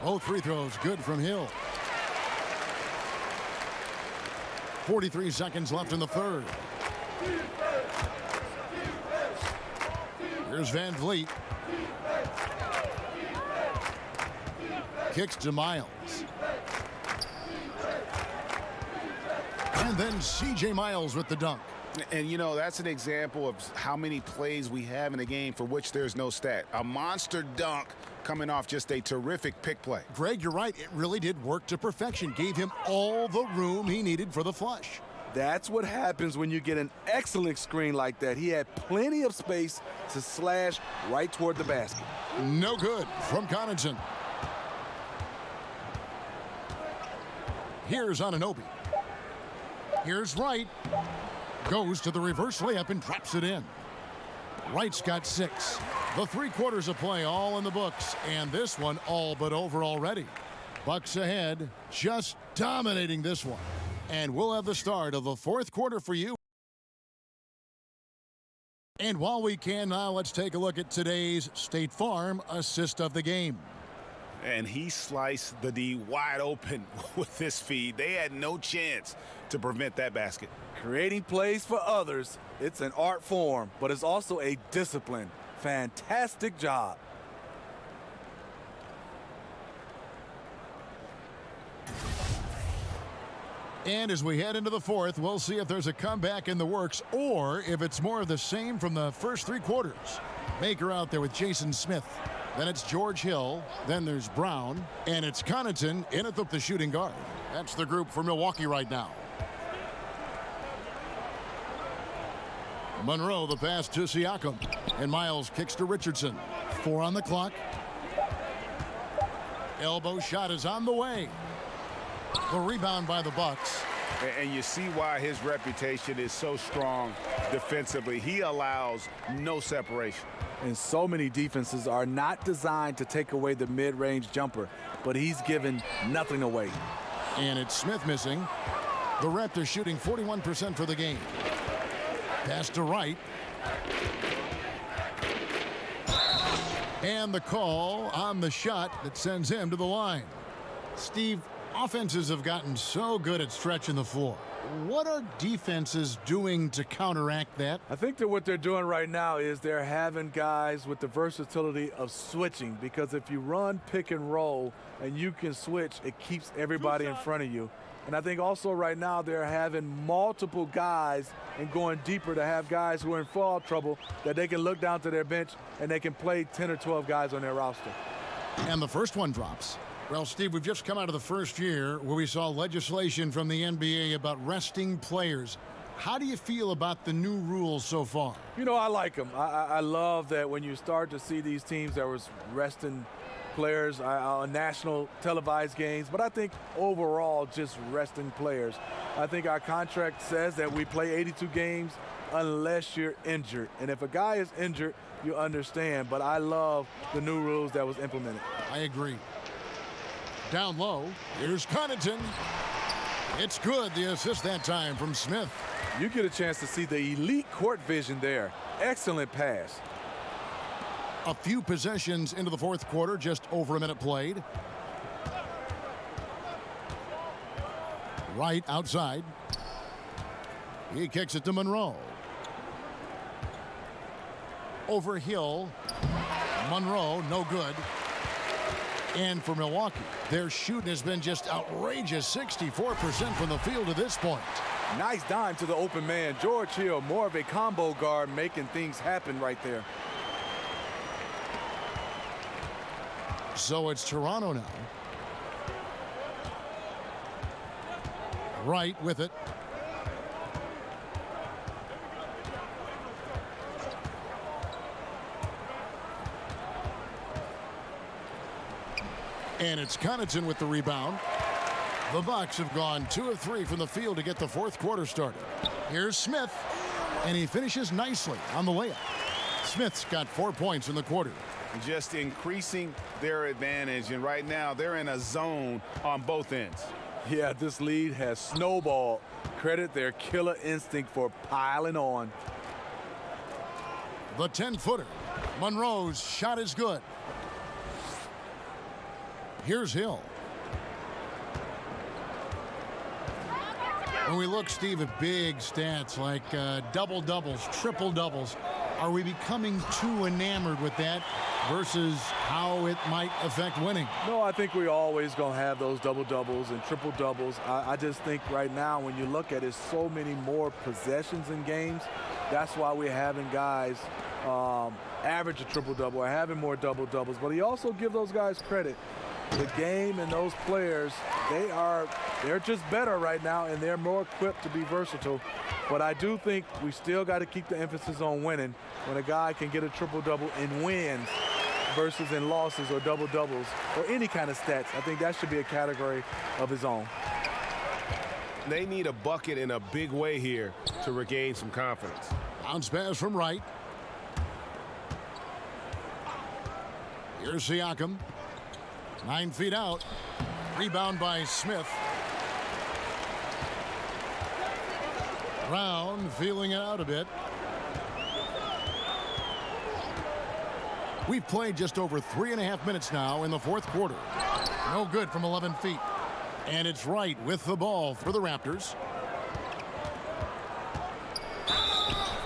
Both free throws good from Hill. 43 seconds left in the third. Here's Van Vliet. Kicks to Miles. And then C.J. Miles with the dunk. And, you know, that's an example of how many plays we have in a game for which there's no stat. A monster dunk coming off just a terrific pick play. Greg, you're right. It really did work to perfection. Gave him all the room he needed for the flush. That's what happens when you get an excellent screen like that. He had plenty of space to slash right toward the basket. No good from Connaughton. Here's Anunoby. Here's Wright. Goes to the reverse layup and drops it in. Wright's got 6. The 3 quarters of play all in the books, and this one all but over already. Bucks ahead, just dominating this one. And we'll have the start of the fourth quarter for you. And while we can now, let's take a look at today's State Farm assist of the game. And he sliced the D wide open with this feed. They had no chance to prevent that basket. Creating plays for others, it's an art form, but it's also a discipline. Fantastic job. And as we head into the fourth, we'll see if there's a comeback in the works or if it's more of the same from the first 3 quarters. Baker out there with Jason Smith. Then it's George Hill. Then there's Brown. And it's Connaughton in at the shooting guard. That's the group for Milwaukee right now. Monroe, the pass to Siakam. And Miles kicks to Richardson. 4 on the clock. Elbow shot is on the way. The rebound by the Bucks. And you see why his reputation is so strong defensively. He allows no separation. And so many defenses are not designed to take away the mid-range jumper, but he's given nothing away. And it's Smith missing. The Raptors shooting 41% for the game. Pass to Wright. And the call on the shot that sends him to the line. Steve, offenses have gotten so good at stretching the floor. What are defenses doing to counteract that? I think that what they're doing right now is they're having guys with the versatility of switching, because if you run pick and roll and you can switch, it keeps everybody in front of you. And I think also right now they're having multiple guys and going deeper to have guys who are in foul trouble that they can look down to their bench and they can play 10 or 12 guys on their roster. And the first one drops. Well, Steve, we've just come out of the first year where we saw legislation from the NBA about resting players. How do you feel about the new rules so far? You know, I like them. I love that when you start to see these teams that was resting players on national televised games, but I think overall just resting players. I think our contract says that we play 82 games unless you're injured. And if a guy is injured, you understand. But I love the new rules that was implemented. I agree. Down low, here's Connaughton. It's good, the assist that time from Smith. You get a chance to see the elite court vision there. Excellent pass. A few possessions into the fourth quarter, just over a minute played. Right outside. He kicks it to Monroe. Over Hill. Monroe, no good. And for Milwaukee, their shooting has been just outrageous, 64% from the field to this point. Nice dime to the open man. George Hill, more of a combo guard, making things happen right there. So it's Toronto now. Right with it. And it's Connaughton with the rebound. The Bucks have gone 2 of 3 from the field to get the fourth quarter started. Here's Smith, and he finishes nicely on the layup. Smith's got 4 points in the quarter. Just increasing their advantage, and right now they're in a zone on both ends. Yeah, this lead has snowballed. Credit their killer instinct for piling on. The 10-footer. Monroe's shot is good. Here's Hill. When we look, Steve, at big stats like double-doubles, triple-doubles, are we becoming too enamored with that versus how it might affect winning? No, I think we're always going to have those double-doubles and triple-doubles. I just think right now when you look at it, so many more possessions in games. That's why we're having guys average a triple-double or having more double-doubles. But he also give those guys credit. The game and those players, they're just better right now, and they're more equipped to be versatile. But I do think we still got to keep the emphasis on winning. When a guy can get a triple-double in wins versus in losses or double-doubles or any kind of stats, I think that should be a category of his own. They need a bucket in a big way here to regain some confidence. Bounce pass from right. Here's Siakam. 9 feet out. Rebound by Smith. Brown feeling it out a bit. We've played just over 3.5 minutes now in the fourth quarter. No good from 11 feet. And it's right with the ball for the Raptors.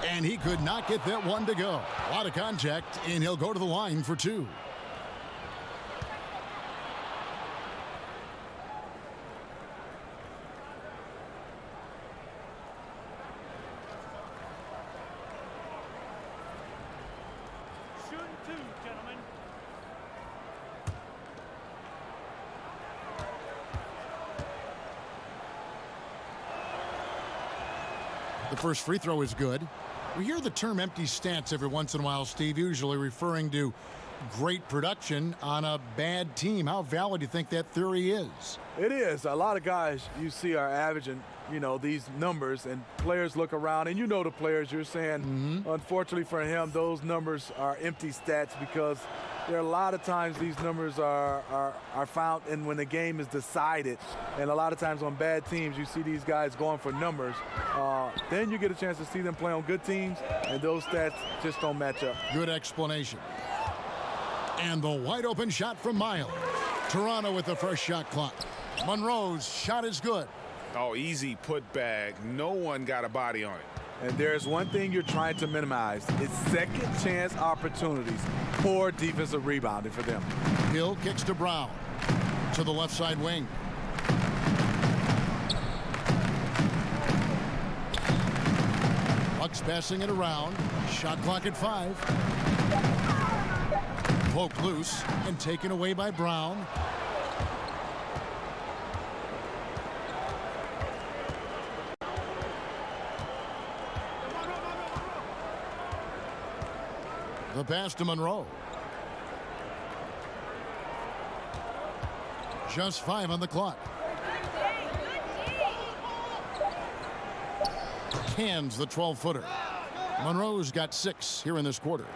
And he could not get that one to go. A lot of contact, and he'll go to the line for 2. Shooting 2, gentlemen. The first free throw is good. We hear the term empty stats every once in a while, Steve, usually referring to great production on a bad team. How valid do you think that theory is? It is. A lot of guys you see are averaging, these numbers, and players look around, and the players, you're saying, unfortunately for him, those numbers are empty stats because there are a lot of times these numbers are found and when the game is decided, and a lot of times on bad teams you see these guys going for numbers. Then you get a chance to see them play on good teams, and those stats just don't match up. Good explanation. And the wide open shot from Miles. Toronto with the first shot clock. Monroe's shot is good. Oh, easy putback. No one got a body on it. And there's one thing you're trying to minimize. It's second chance opportunities. Poor defensive rebounding for them. Hill kicks to Brown. To the left side wing. Bucks passing it around. Shot clock at 5. Poked loose and taken away by Brown. The pass to Monroe. Just 5 on the clock. Hands the 12-footer. Monroe's got 6 here in this quarter.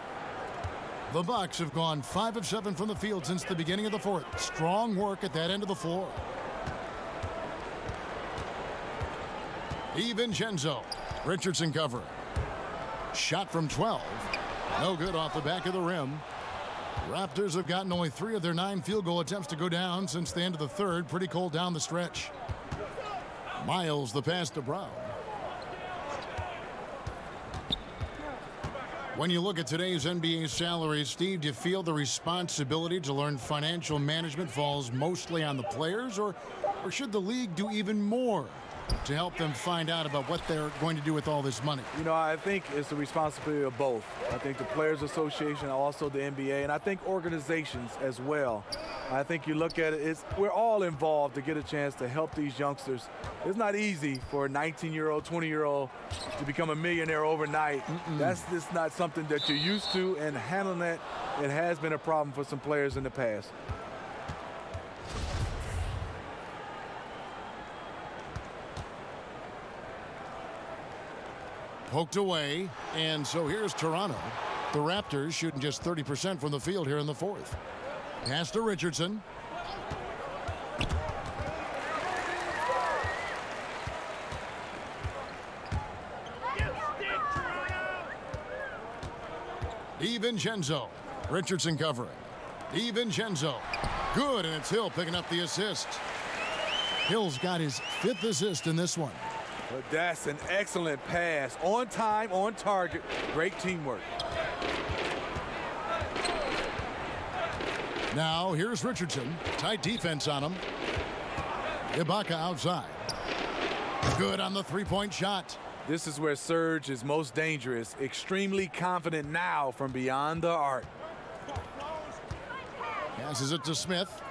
The Bucks have gone 5 of 7 from the field since the beginning of the fourth. Strong work at that end of the floor. DiVincenzo. Richardson covering. Shot from 12. No good off the back of the rim. Raptors have gotten only 3 of their 9 field goal attempts to go down since the end of the third. Pretty cold down the stretch. Miles the pass to Brown. When you look at today's NBA salaries, Steve, do you feel the responsibility to learn financial management falls mostly on the players, or should the league do even more to help them find out about what they're going to do with all this money? You know, I think it's the responsibility of both. I think the Players Association, also the NBA, and I think organizations as well. I think you look at it, we're all involved to get a chance to help these youngsters. It's not easy for a 19-year-old, 20-year-old to become a millionaire overnight. That's just not something that you're used to, and handling that, it has been a problem for some players in the past. Poked away, and so here's Toronto. The Raptors shooting just 30% from the field here in the fourth. Pass to Richardson. DiVincenzo. Richardson covering. DiVincenzo. Good, and it's Hill picking up the assist. Hill's got his 5th assist in this one. But that's an excellent pass. On time, on target. Great teamwork. Now here's Richardson. Tight defense on him. Ibaka outside. Good on the 3-point shot. This is where Serge is most dangerous. Extremely confident now from beyond the arc. Passes it to Smith.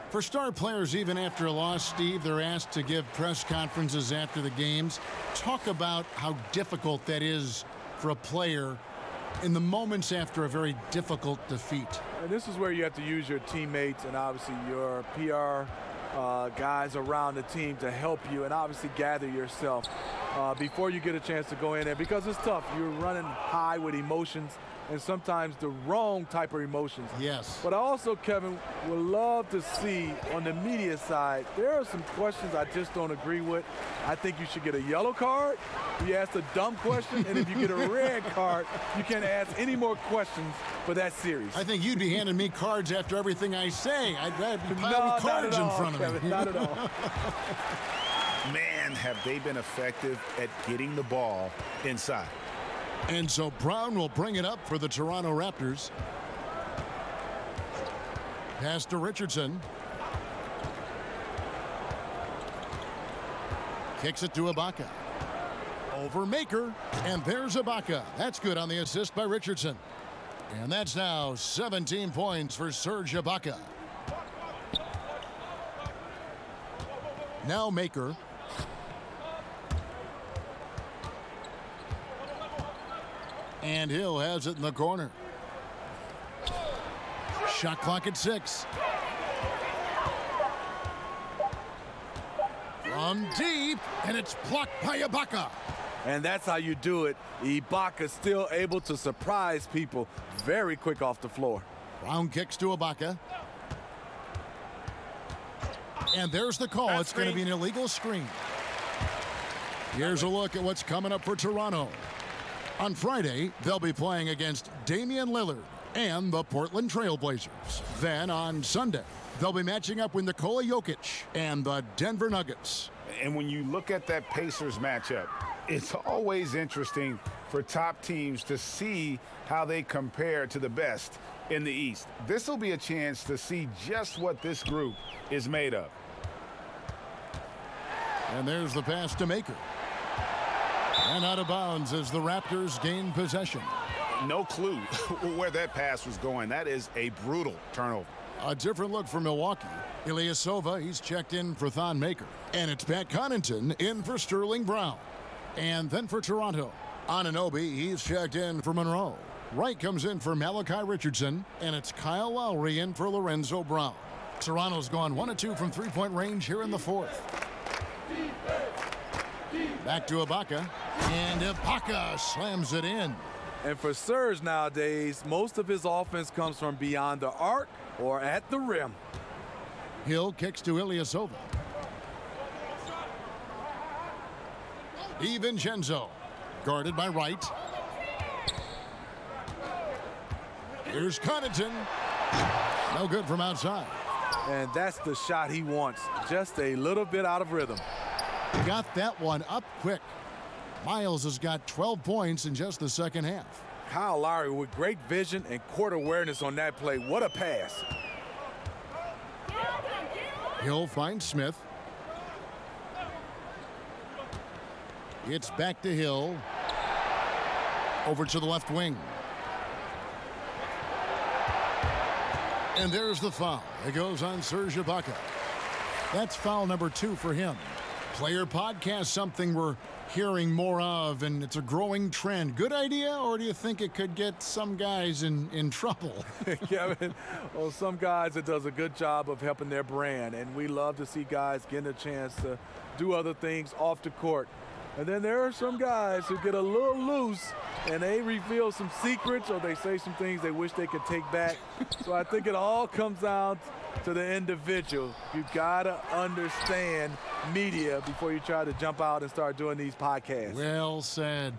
For star players, even after a loss, Steve, they're asked to give press conferences after the games. Talk about how difficult that is for a player in the moments after a very difficult defeat. And this is where you have to use your teammates and obviously your PR guys around the team to help you and obviously gather yourself before you get a chance to go in there, because it's tough. You're running high with emotions, and sometimes the wrong type of emotions. Yes. But I also, Kevin, would love to see on the media side, there are some questions I just don't agree with. I think you should get a yellow card. You ask a dumb question, and if you get a red card, you can't ask any more questions for that series. I think you'd be handing me cards after everything I say. I'd be piling cards in front of Kevin, me. Not at all. Man, have they been effective at getting the ball inside. And so Brown will bring it up for the Toronto Raptors. Pass to Richardson. Kicks it to Ibaka. Over Maker, and there's Ibaka. That's good on the assist by Richardson. And that's now 17 points for Serge Ibaka. Now Maker. And Hill has it in the corner. Shot clock at 6. From deep, and it's blocked by Ibaka. And that's how you do it. Ibaka still able to surprise people very quick off the floor. Brown kicks to Ibaka. And there's the call. It's going to be an illegal screen. Here's a look at what's coming up for Toronto. On Friday, they'll be playing against Damian Lillard and the Portland Trail Blazers. Then on Sunday, They'll be matching up with Nikola Jokic and the Denver Nuggets. And when you look at that Pacers matchup, it's always interesting for top teams to see how they compare to the best in the East. This will be a chance to see just what this group is made of. And there's the pass to Maker. And out of bounds as the Raptors gain possession. No clue where that pass was going. That is a brutal turnover. A different look for Milwaukee. Ilyasova, he's checked in for Thon Maker. And it's Pat Connaughton in for Sterling Brown. And then for Toronto, Anunoby, he's checked in for Monroe. Wright comes in for Malachi Richardson. And it's Kyle Lowry in for Lorenzo Brown. Toronto's gone 1 of 2 from three-point range here in the fourth. Back to Ibaka. And Ibaka slams it in. And for Serge nowadays, most of his offense comes from beyond the arc or at the rim. Hill kicks to Ilyasova. DiVincenzo, guarded by Wright. Here's Connaughton. No good from outside. And that's the shot he wants. Just a little bit out of rhythm. Got that one up quick. Miles has got 12 points in just the second half. Kyle Lowry with great vision and court awareness on that play. What a pass. Hill finds Smith. It's back to Hill. Over to the left wing. And there's the foul. It goes on Serge Ibaka. That's foul number 2 for him. Player podcast, something we're hearing more of, and it's a growing trend. Good idea, or do you think it could get some guys in trouble? Kevin, well, some guys, it does a good job of helping their brand, and we love to see guys getting a chance to do other things off the court. And then there are some guys who get a little loose, and they reveal some secrets, or they say some things they wish they could take back. So I think it all comes down to the individual. You gotta understand media before you try to jump out and start doing these podcasts. Well said.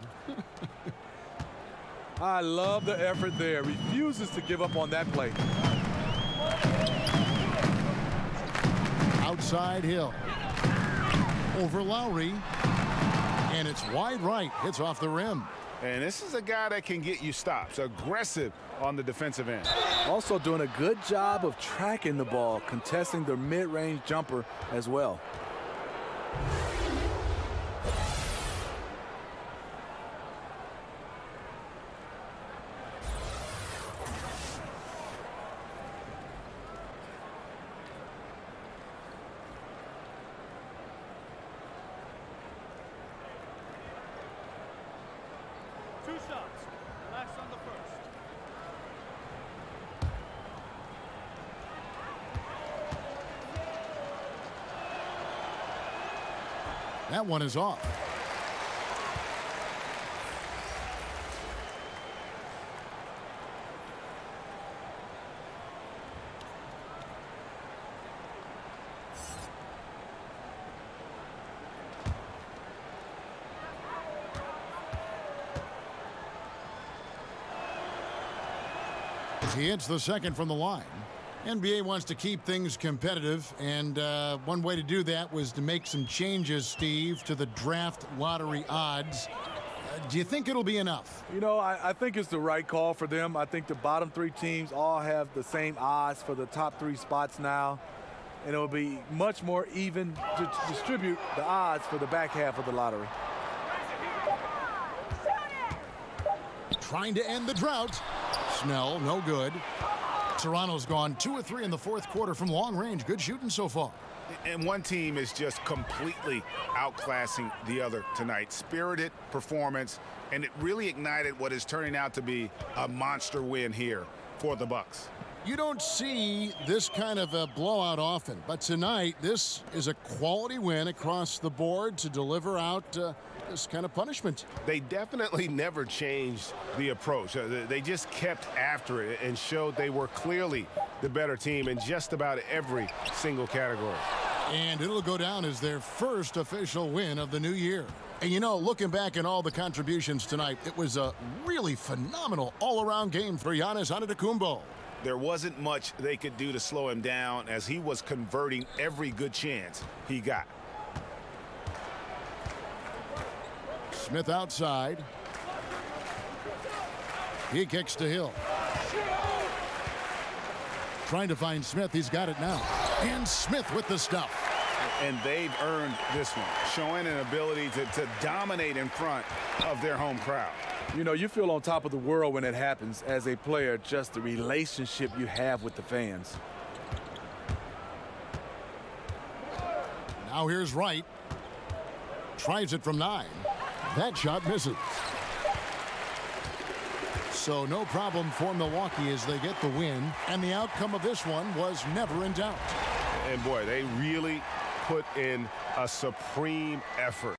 I love the effort there. Refuses to give up on that play. Outside Hill. Over Lowry. And it's wide right. Hits off the rim. And this is a guy that can get you stops. Aggressive on the defensive end. Also doing a good job of tracking the ball, contesting the mid-range jumper as well. Two shots. Last on the first. That one is off. He hits the second from the line. NBA wants to keep things competitive, and one way to do that was to make some changes, Steve, to the draft lottery odds. Do you think it'll be enough? You know, I think it's the right call for them. I think the bottom 3 teams all have the same odds for the top 3 spots now, and it'll be much more even to distribute the odds for the back half of the lottery. Trying to end the drought. Snell, no good. Toronto's gone 2 of 3 in the fourth quarter from long range. Good shooting so far. And one team is just completely outclassing the other tonight. Spirited performance, and it really ignited what is turning out to be a monster win here for the Bucks. You don't see this kind of a blowout often, but tonight this is a quality win across the board to deliver out this kind of punishment. They definitely never changed the approach. They just kept after it and showed they were clearly the better team in just about every single category. And it'll go down as their first official win of the new year. And you know, looking back at all the contributions tonight, it was a really phenomenal all-around game for Giannis Antetokounmpo. there wasn't much they could do to slow him down as he was converting every good chance he got. Smith outside. He kicks to Hill. Trying to find Smith. He's got it now. And Smith with the stuff. And they've earned this one, showing an ability to dominate in front of their home crowd. You know, you feel on top of the world when it happens as a player, just the relationship you have with the fans. Now here's Wright. Tries it from 9. That shot misses. So no problem for Milwaukee as they get the win. And the outcome of this one was never in doubt. And boy, they really put in a supreme effort.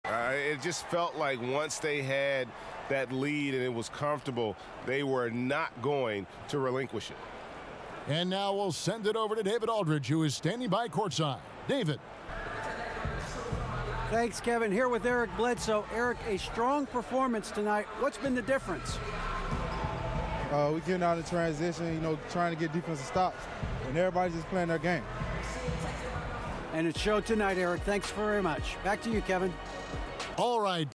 It just felt like once they had that lead and it was comfortable, they were not going to relinquish it. And now we'll send it over to David Aldridge, who is standing by courtside. David. Thanks, Kevin. Here with Eric Bledsoe. Eric, a strong performance tonight. What's been the difference? We're getting out of transition, you know, trying to get defensive stops, and everybody's just playing their game. And it showed tonight, Eric. Thanks very much. Back to you, Kevin. All right,